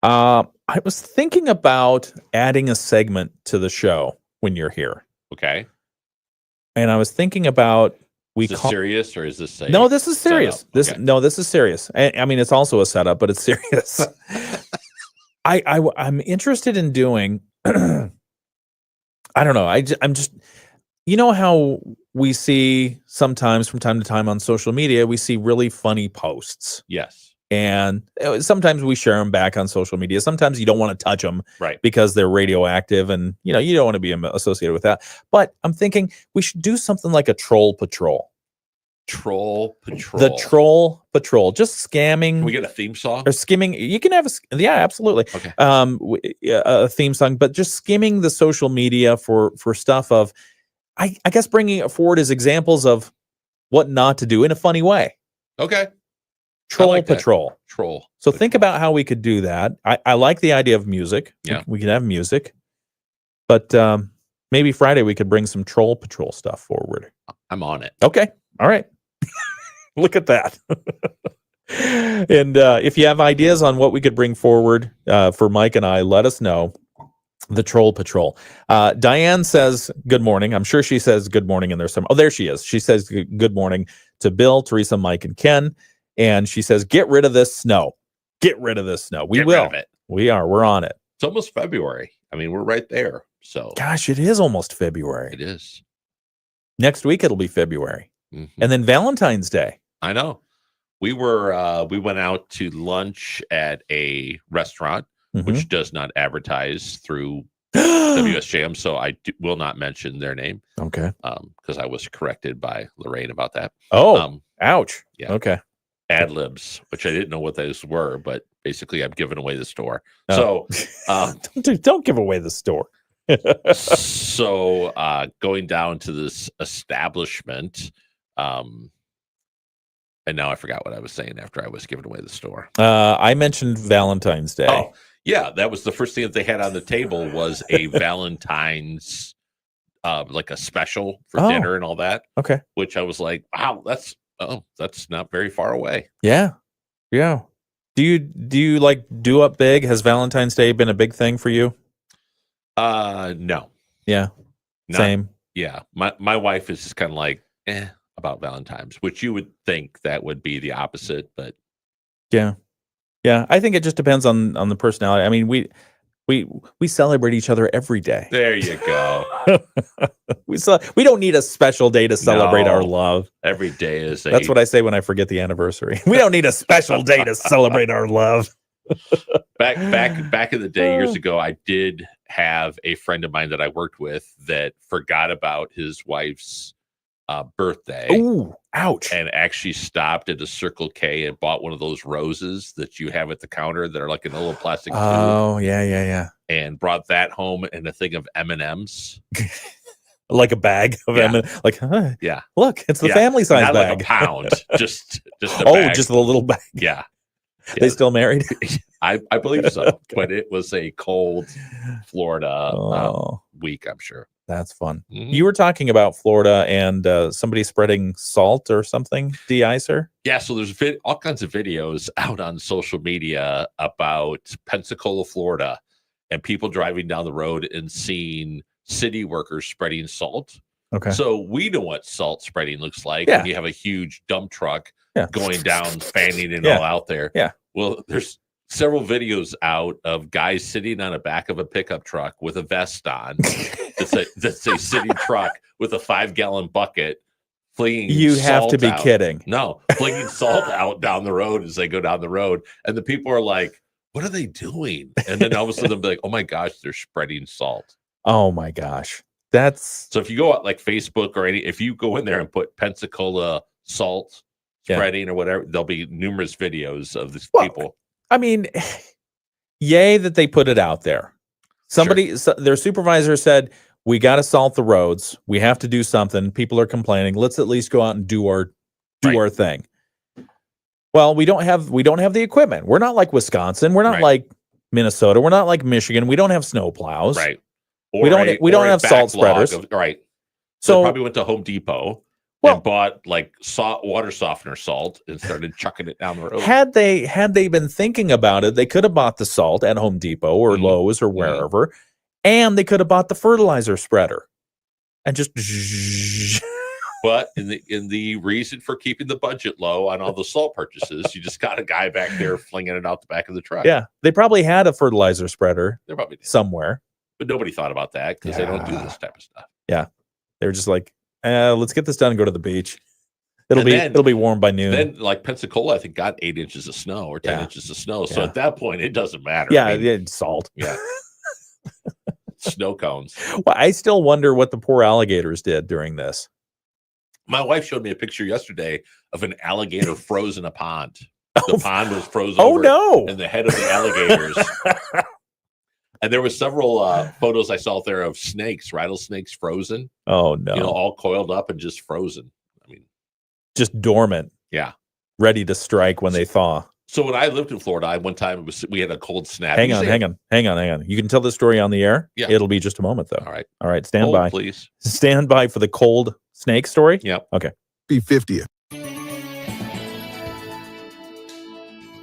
I was thinking about adding a segment to the show when you're here. Okay. And I was thinking about is this serious or is this safe? No, this is serious. Okay. This is serious. I mean, it's also a setup, but it's serious. I'm interested in doing. I don't know. I'm just. You know how we see sometimes from time to time on social media, we see really funny posts. Yes. And sometimes we share them back on social media. Sometimes you don't want to touch them, Right. because they're radioactive, and you don't want to be associated with that. But I'm thinking we should do something like a troll patrol. Troll patrol. The troll patrol, just scamming. Can we get a theme song or skimming? You can have yeah, absolutely. Okay. A theme song, but just skimming the social media for stuff of, I guess, bringing it forward as examples of what not to do in a funny way. Okay. Troll like that. patrol. Troll. So think about how we could do that. I like the idea of music. Yeah. We could have music, but maybe Friday we could bring some troll patrol stuff forward. I'm on it. Okay. All right. Look at that. And if you have ideas on what we could bring forward for Mike and I, let us know. The troll patrol. Diane says good morning. I'm sure she says good morning in there somewhere. Oh, there she is. She says good morning to Bill, Teresa, Mike, and Ken. And she says, get rid of this snow. Get rid of this snow. We Get will. rid of it. We are. We're on it. It's almost February. I mean, we're right there. So Gosh, it is almost February. it is. Next week it'll be February. Mhm. And then Valentine's Day. I know. We went out to lunch at a restaurant, Mhm. which does not advertise through WSJM, so I will not mention their name. Okay. Because I was corrected by Lorraine about that. Oh, ouch. yeah. Okay. Ad libs, which I didn't know what those were, but basically I'm giving away the store. Oh. So don't give away the store. so going down to this establishment, and now I forgot what I was saying after I was giving away the store. I mentioned Valentine's Day. Oh, yeah, that was the first thing that they had on the table was a Valentine's, like a special for Oh. dinner and all that. Okay. Which I was like, wow, that's not very far away. Yeah. Yeah. Do you like do up big? Has Valentine's Day been a big thing for you? No. Yeah. Not- Same. Yeah, my wife is just kind of like about Valentine's, which you would think that would be the opposite, but Yeah. Yeah. I think it just depends on the personality. I mean, we celebrate each other every day. there you go. We don't need a special day to celebrate our No. love. Every day is That's what I say when I forget the anniversary. We don't need a special day to celebrate our love. back in the day years ago. I did have a friend of mine that I worked with that forgot about his wife's birthday. Ooh, ouch. And actually stopped at a Circle K and bought one of those roses that you have at the counter that are like in a little plastic tube, Oh, yeah. and brought that home and a thing of M&Ms. Like a bag of Yeah. like, huh, Yeah. look, it's the Yeah. family size Not bag. like a pound, just a Oh, bag. just the little bag. Yeah. They still married? I believe so, but it was a cold Florida Oh, week, I'm sure. that's fun. Mhm. You were talking about Florida and somebody spreading salt or something, de-icer. Yeah, so there's all kinds of videos out on social media about Pensacola, Florida, and people driving down the road and seeing city workers spreading salt. Okay. So we know what salt spreading looks like Yeah. when you have a huge dump truck Yeah. going down, fanning it Yeah. all out there. Yeah. Well, there's several videos out of guys sitting on the back of a pickup truck with a vest on. that's a city truck with a 5-gallon bucket flinging You have to salt be out. kidding. No, flinging salt out down the road as they go down the road. And the people are like, what are they doing? And then all of a sudden they'll be like, oh my gosh, they're spreading salt. Oh my gosh. That's So if you go out like Facebook or if you go in there and put Pensacola salt Yeah. spreading or whatever, there'll be numerous videos of these Well, people. I mean, yay that they put it out there. Their supervisor said, we got to salt the roads. We have to do something. People are complaining. Let's at least go out and do our thing. Well, we don't have the equipment. We're not like Wisconsin. We're not Right. like Minnesota. We're not like Michigan. We don't have snow plows. Right. We don't have salt backlog spreaders. Right. So So they probably went to Home Depot Well- and bought like water softener salt and started chucking it down the road. had they been thinking about it, they could have bought the salt at Home Depot or Mhm. Lowe's or wherever, and they could have bought the fertilizer spreader and just But in the reason for keeping the budget low on all the salt purchases, you just got a guy back there flinging it out the back of the truck. yeah, they probably had a fertilizer spreader They're probably, somewhere. but nobody thought about that because they don't do this type of stuff. Yeah, they were just like, let's get this done and go to the beach. It'll be warm by noon. Then, like Pensacola, I think got 8 inches of snow or 10 inches of snow. So Yeah. at that point, it doesn't matter. Yeah, I mean, it's salt. yeah. Snow cones. Well, I still wonder what the poor alligators did during this. My wife showed me a picture yesterday of an alligator frozen in a pond. The pond was frozen. Oh, over, no. And the head of the alligators. And there were several photos I saw there of snakes, rattlesnakes frozen. Oh no! All coiled up and just frozen. I mean, just dormant. Yeah, ready to strike when they thaw. So when I lived in Florida, one time we had a cold snap. Hang on. You can tell the story on the air. Yeah, it'll be just a moment though. All right. Stand Hold, by, please. Stand by for the cold snake story. Yep. Okay. P50.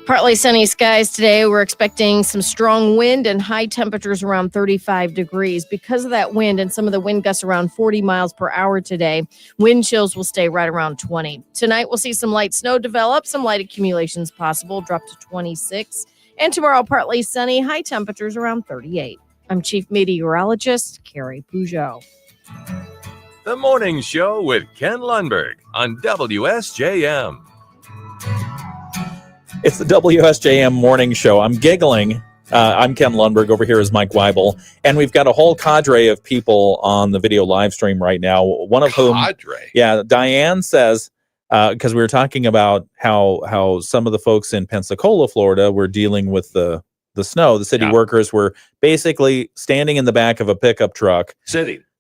Partly sunny skies today. We're expecting some strong wind and high temperatures around 35 degrees. Because of that wind and some of the wind gusts around 40 miles per hour today, wind chills will stay right around 20. Tonight, we'll see some light snow develop, some light accumulations possible, drop to 26. And tomorrow, partly sunny, high temperatures around 38. I'm Chief Meteorologist Carrie Peugeot. The Morning Show with Ken Lundberg on WSJM. It's the WSJM Morning Show. I'm giggling. I'm Ken Lundberg. Over here is Mike Weibel. And we've got a whole cadre of people on the video live stream right now. One of whom, yeah, Diane says, because we were talking about how some of the folks in Pensacola, Florida, were dealing with the snow. The city workers were basically standing in the back of a pickup truck.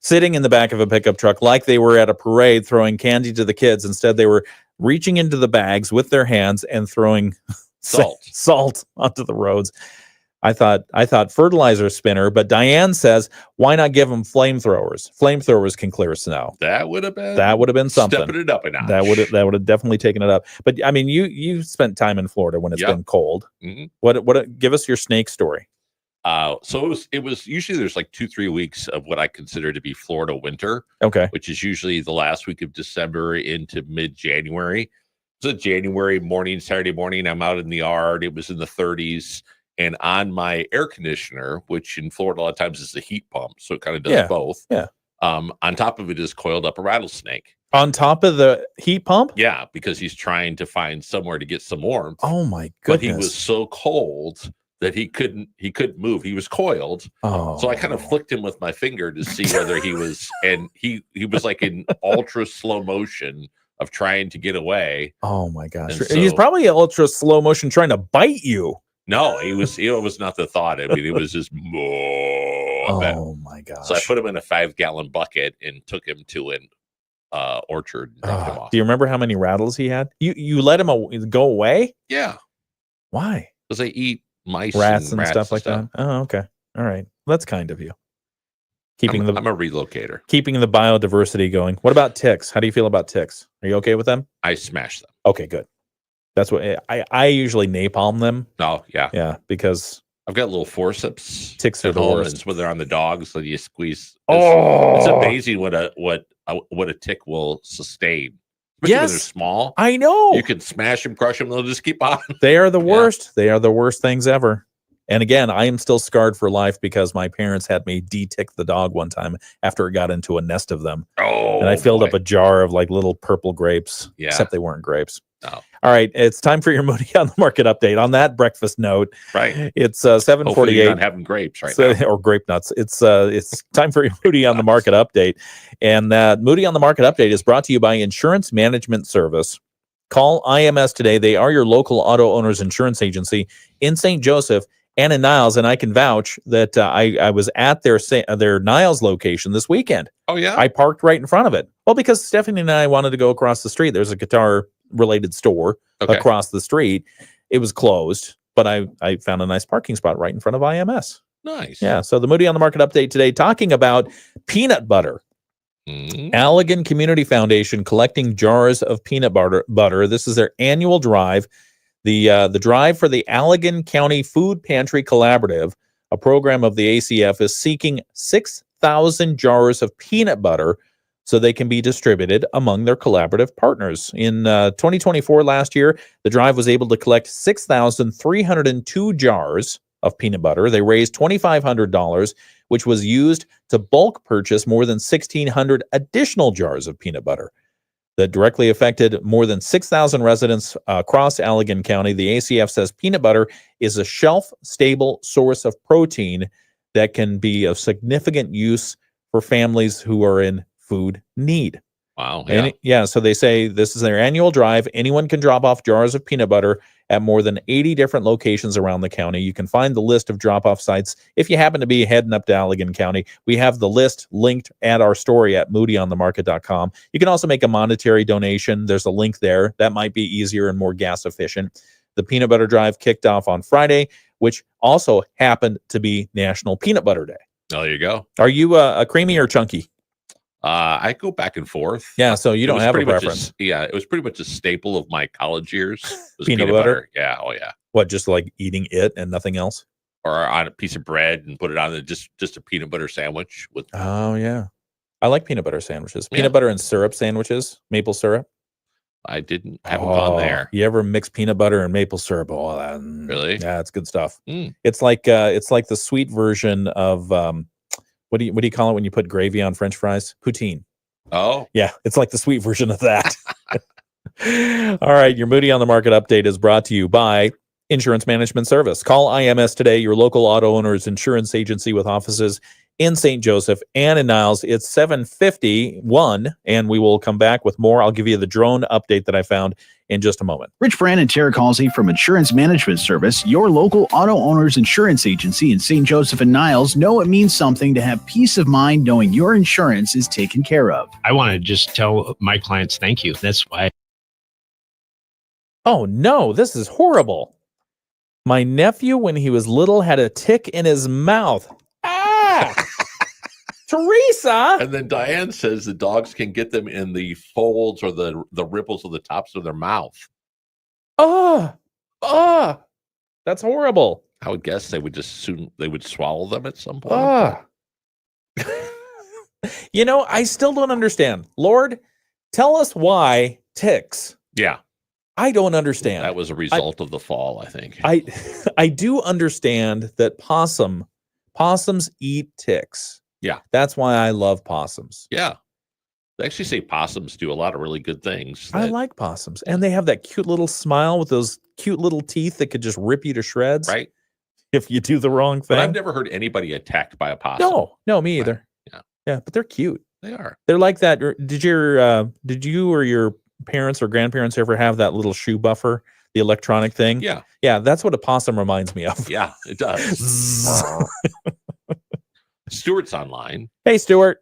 Sitting in the back of a pickup truck like they were at a parade throwing candy to the kids. Instead, they were reaching into the bags with their hands and throwing salt onto the roads. I thought fertilizer spinner, but Diane says, why not give them flamethrowers? Flamethrowers can clear snow. That would have been something. Stepping it up a notch. That would have definitely taken it up. But I mean, you spent time in Florida when it's been cold. Mm-hmm. What give us your snake story? So it was usually there's like 2-3 weeks of what I consider to be Florida winter. Okay. Which is usually the last week of December into mid-January. It's a January morning, Saturday morning. I'm out in the yard. It was in the 30s. And on my air conditioner, which in Florida a lot of times is a heat pump, so it kind of does both. Yeah. On top of it is coiled up a rattlesnake. On top of the heat pump? Yeah, because he's trying to find somewhere to get some warmth. Oh my goodness. But he was so cold that he couldn't move. He was coiled. Oh. So I kind of flicked him with my finger to see whether he was, and he was like in ultra slow motion of trying to get away. Oh my gosh. And He's so- probably ultra slow motion trying to bite you. No, it was not the thought. I mean, it was just Oh my gosh. So I put him in a 5-gallon bucket and took him to an orchard and dropped him off. Do you remember how many rattles he had? You let him go away? Yeah. Why? Because they eat mice Rats and stuff and like that. Oh, okay. All right. That's kind of you. I'm a relocator. Keeping the biodiversity going. What about ticks? How do you feel about ticks? Are you okay with them? I smash them. Okay, good. That's what I usually napalm them. Oh, yeah. Yeah, because I've got little forceps. Ticks are at the home, worst. and when they're on the dogs, so you squeeze. Oh, it's amazing what a tick will sustain. Especially when they're Yes. small. I know. You can smash them, crush them, they'll just keep on. They are the worst. They are the worst things ever. And again, I am still scarred for life because my parents had me de-tick the dog one time after it got into a nest of them. Oh, and I filled up a jar of like little purple grapes. Yeah. Except they weren't grapes. Oh. All right, it's time for your Moody on the Market update. On that breakfast note, right? It's Hopefully you're 7:48. not having grapes right now. Or grape nuts. It's time for your Moody on the Market update, and Moody on the Market update is brought to you by Insurance Management Service. Call IMS today. They are your local auto owners insurance agency in St. Joseph and in Niles, and I can vouch that I was at their Niles location this weekend. Oh yeah, I parked right in front of it. Well, because Stephanie and I wanted to go across the street. There's a guitar related store across the street. It was closed, but I found a nice parking spot right in front of IMS. Nice. Yeah. So the Moody on the Market update today, talking about peanut butter. Allegan Community Foundation collecting jars of peanut butter. This is their annual drive. The drive for the Allegan County Food Pantry Collaborative, a program of the ACF, is seeking 6,000 jars of peanut butter so they can be distributed among their collaborative partners. In 2024, last year, the drive was able to collect 6,302 jars of peanut butter. They raised $2,500, which was used to bulk purchase more than 1,600 additional jars of peanut butter. that directly affected more than 6,000 residents across Allegan County. The ACF says peanut butter is a shelf-stable source of protein that can be of significant use for families who are in food need. Wow. Yeah. And so they say this is their annual drive. Anyone can drop off jars of peanut butter at more than 80 different locations around the county. You can find the list of drop-off sites if you happen to be heading up to Allegan County. We have the list linked at our story at moodyonthemarket.com. You can also make a monetary donation. There's a link there. That might be easier and more gas efficient. The peanut butter drive kicked off on Friday, which also happened to be National Peanut Butter Day. Oh, there you go. Are you a creamy or chunky? I go back and forth. Yeah, so you don't have a preference. It was pretty much a staple of my college years. Was Peanut butter? Yeah, oh yeah. What, just like eating it and nothing else? Or on a piece of bread and put it on just a peanut butter sandwich with. Oh yeah, I like peanut butter sandwiches. Peanut butter and syrup sandwiches, maple syrup. I haven't gone there. You ever mix peanut butter and maple syrup? Oh, really? Yeah, it's good stuff. Mm. It's like the sweet version of what do you call it when you put gravy on French fries? Poutine. Oh, yeah, it's like the sweet version of that. All right, your Moody on the Market update is brought to you by Insurance Management Service. Call IMS today, your local auto owner's insurance agency with offices in St. Joseph and in Niles. It's 7:51, and we will come back with more. I'll give you the drone update that I found in just a moment. Rich Brand and Tara Halsey from Insurance Management Service, your local auto owner's insurance agency in St. Joseph and Niles, know it means something to have peace of mind knowing your insurance is taken care of. I want to just tell my clients thank you. That's why. Oh no, this is horrible. My nephew, when he was little, had a tick in his mouth. Ah! Teresa! And then Diane says the dogs can get them in the folds or the ripples of the tops of their mouth. Oh, that's horrible. I would guess they would swallow them at some point. I still don't understand. Lord, tell us why ticks. Yeah. I don't understand. That was a result of the fall, I think. I do understand that possums eat ticks. Yeah. That's why I love possums. Yeah. They actually say possums do a lot of really good things. I like possums. And they have that cute little smile with those cute little teeth that could just rip you to shreds. Right. If you do the wrong thing. But I've never heard anybody attacked by a possum. No, me either. Right. Yeah, but they're cute. They are. They're like that. Did you or your parents or grandparents ever have that little shoe buffer, the electronic thing? Yeah. Yeah, that's what a possum reminds me of. Yeah, it does. Stuart's online. Hey, Stuart.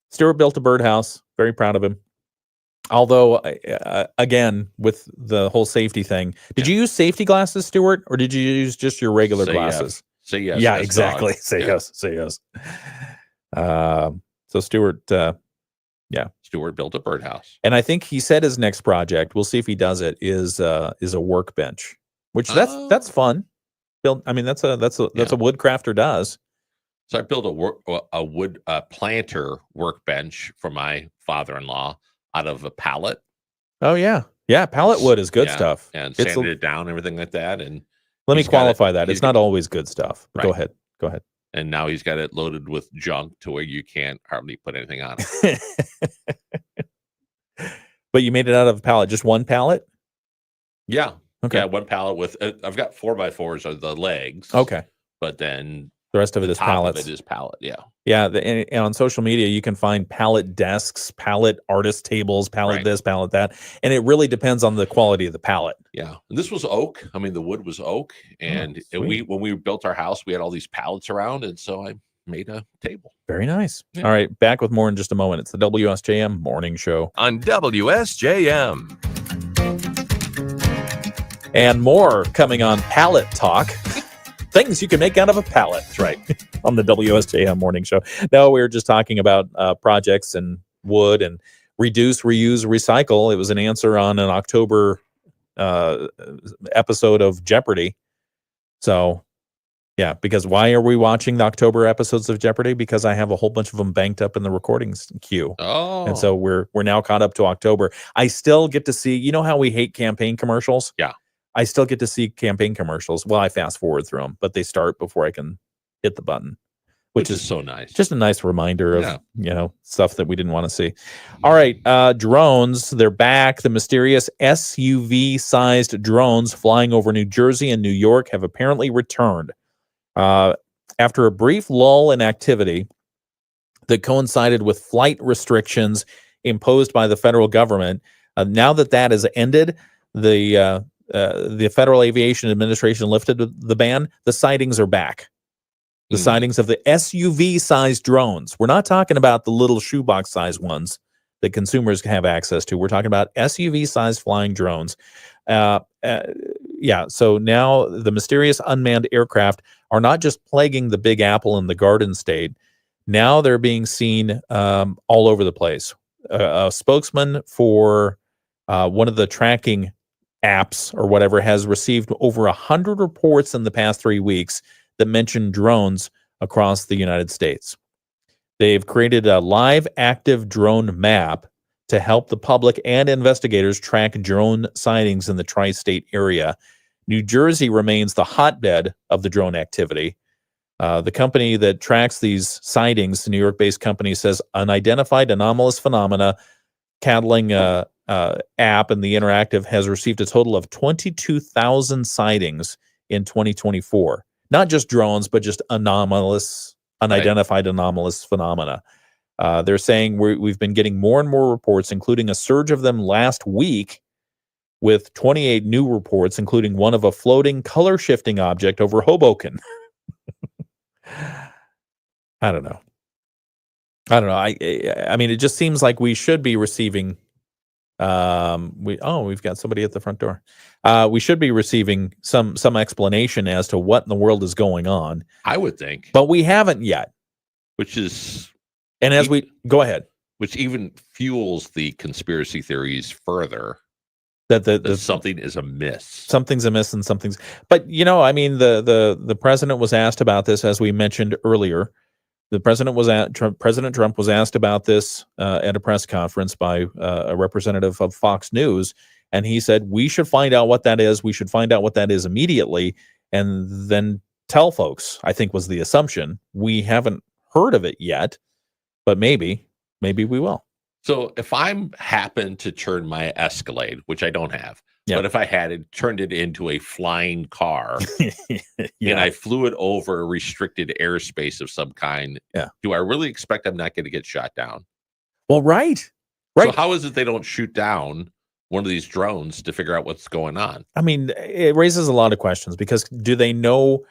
Stuart built a birdhouse. Very proud of him. Although, again, with the whole safety thing, did you use safety glasses, Stuart, or did you use just your regular glasses? Say yes. Yeah, exactly. Say yes. Say yes. So Stuart, Stuart built a birdhouse, and I think he said his next project, we'll see if he does it, is a workbench, which that's fun. That's what woodcrafter does. So I built a wood planter workbench for my father-in-law out of a pallet. Oh yeah, pallet wood is good stuff. And sanded it down, everything like that. And let me qualify that it's not always good stuff. But Right. Go ahead. And now he's got it loaded with junk to where you can't hardly put anything on it. But you made it out of a pallet, just one pallet? Yeah. Okay. Yeah, one pallet with I've got 4x4s are the legs. Okay. But then the rest of it is top pallets. of it is pallet. Yeah. Yeah, and on social media, you can find pallet desks, pallet artist tables, pallet this, pallet that, and it really depends on the quality of the pallet. Yeah, and this was oak. I mean, the wood was oak, and when we built our house, we had all these pallets around, and so I made a table. Very nice. Yeah. All right, back with more in just a moment. It's the WSJM Morning Show. On WSJM. And more coming on Pallet Talk. Things you can make out of a pallet. That's right. On the WSJM Morning Show. No, we were just talking about projects and wood and reduce, reuse, recycle. It was an answer on an October episode of Jeopardy. So, yeah, because why are we watching the October episodes of Jeopardy? Because I have a whole bunch of them banked up in the recordings queue. Oh. And so we're now caught up to October. I still get to see, you know how we hate campaign commercials? Yeah. I still get to see campaign commercials. Well, I fast forward through them, but they start before I can hit the button, which is so nice. Just a nice reminder of, Yeah. stuff that we didn't want to see. All right. Drones, they're back. The mysterious SUV-sized drones flying over New Jersey and New York have apparently returned. After a brief lull in activity that coincided with flight restrictions imposed by the federal government, now that has ended, the Federal Aviation Administration lifted the ban. The sightings are back. The sightings of the SUV-sized drones. We're not talking about the little shoebox-sized ones that consumers have access to. We're talking about SUV-sized flying drones. So now the mysterious unmanned aircraft are not just plaguing the Big Apple and the Garden State. Now they're being seen all over the place. A spokesman for one of the tracking apps or whatever has received over 100 reports in the past 3 weeks that mention drones across the United States. They've created a live active drone map to help the public and investigators track drone sightings in the tri-state area. New Jersey remains the hotbed of the drone activity. The company that tracks these sightings, the New York-based company, says unidentified anomalous phenomena cataloging app and the interactive has received a total of 22,000 sightings in 2024. Not just drones, but just unidentified anomalous phenomena. They're saying we've been getting more and more reports, including a surge of them last week, with 28 new reports, including one of a floating color-shifting object over Hoboken. I don't know. I mean, it just seems like we should be receiving. We've got somebody at the front door. We should be receiving some explanation as to what in the world is going on. I would think, but we haven't yet. And as we go ahead, which even fuels the conspiracy theories further. That something is amiss. Something's amiss, and something's. But I mean, the president was asked about this, as we mentioned earlier. President Trump was asked about this at a press conference by a representative of Fox News, and he said we should find out what that is. We should find out what that is immediately, and then tell folks. I think was the assumption. We haven't heard of it yet, but maybe we will. So if I'm happened to turn my Escalade, which I don't have, but if I had it, turned it into a flying car and I flew it over restricted airspace of some kind, do I really expect I'm not going to get shot down? Well, right. So how is it they don't shoot down one of these drones to figure out what's going on? I mean, it raises a lot of questions because do they know?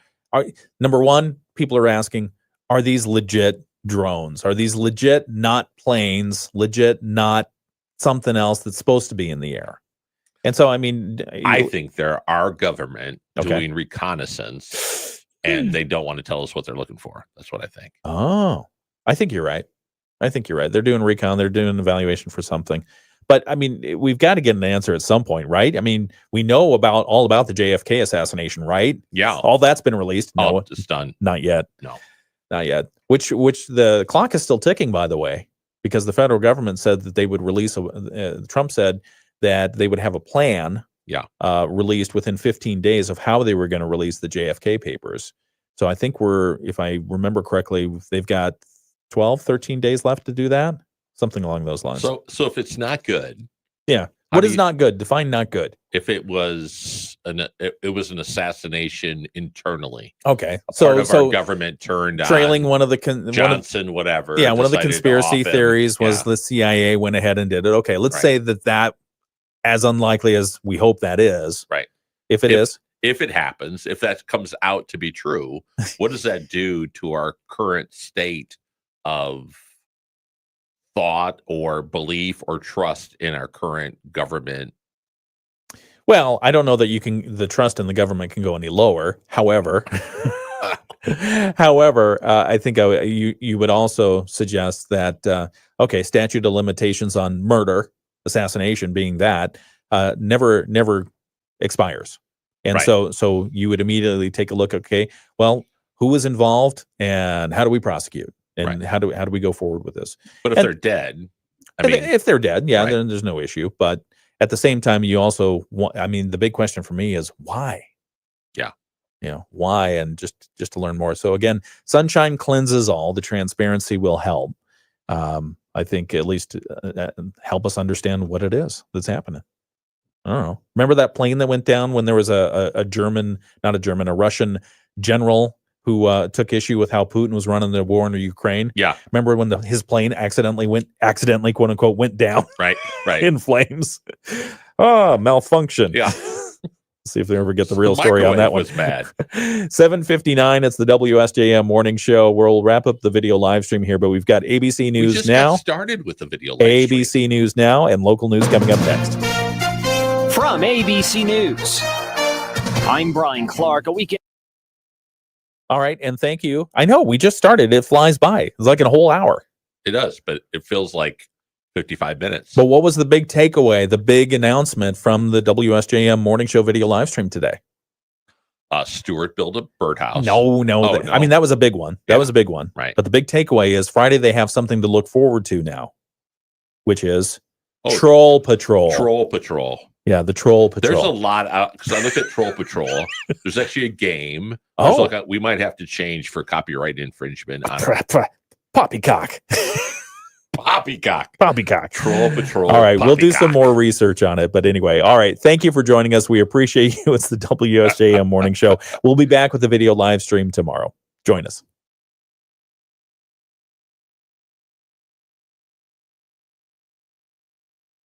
Number one, people are asking, are these legit drones? Are these legit not planes, legit not something else that's supposed to be in the air? And so, I mean, I think they're our government doing reconnaissance and they don't want to tell us what they're looking for. That's what I think. Oh, I think you're right. They're doing recon. They're doing an evaluation for something. But I mean, we've got to get an answer at some point, right? I mean, we know all about the JFK assassination, right? Yeah. All that's been released. No, it's done. Not yet. No. Not yet. Which the clock is still ticking, by the way, because the federal government said that they would release Trump said that they would have a plan released within 15 days of how they were going to release the JFK papers. So I think if I remember correctly, they've got 12, 13 days left to do that. Something along those lines. So if it's not good. Yeah. What is not good? Define not good. If it was an assassination internally. Okay. Part of our government turned trailing on one of the Johnson, whatever. Yeah, one of the conspiracy theories was the CIA went ahead and did it. Okay, let's say that as unlikely as we hope that is. Right. If it happens, if that comes out to be true, what does that do to our current state of thought or belief or trust in our current government? Well, I don't know that the trust in the government can go any lower. However, I think you would also suggest that, statute of limitations on murder, assassination being that, never expires. And so you would immediately take a look, okay, well, who was involved and how do we prosecute? And how do we go forward with this? But if they're dead, if they're dead, then there's no issue. But at the same time, you also want, the big question for me is why? Yeah. why, and just to learn more. So again, sunshine cleanses all. The transparency will help. I think at least help us understand what it is that's happening. I don't know. Remember that plane that went down when there was a Russian general who took issue with how Putin was running the war in Ukraine? Yeah. Remember when his plane accidentally, quote unquote, went down? Right. In flames. Oh, malfunction. Yeah. See if they ever get the real story on that one. Was bad. 7:59. It's the WSJM morning show. We'll wrap up the video live stream here, but we've got ABC News we just now. Got started with the video live ABC stream. News now and local news coming up next. From ABC News, I'm Brian Clark. A weekend. All right, and thank you. I know we just started. It flies by. It's like a whole hour. It does, but it feels like 55 minutes. But what was the big takeaway, the big announcement from the WSJM morning show video live stream today? Stuart built a birdhouse. No. I mean, that was a big one. That was a big one. Right. But the big takeaway is Friday they have something to look forward to now, which is Troll Patrol. Troll Patrol. Yeah, the Troll Patrol. There's a lot out because I looked at Troll Patrol. There's actually a game. We might have to change for copyright infringement on Poppycock. Poppycock. Troll Patrol. All right, we'll do some more research on it. But anyway, all right. Thank you for joining us. We appreciate you. It's the WSJM morning show. We'll be back with the video live stream tomorrow. Join us.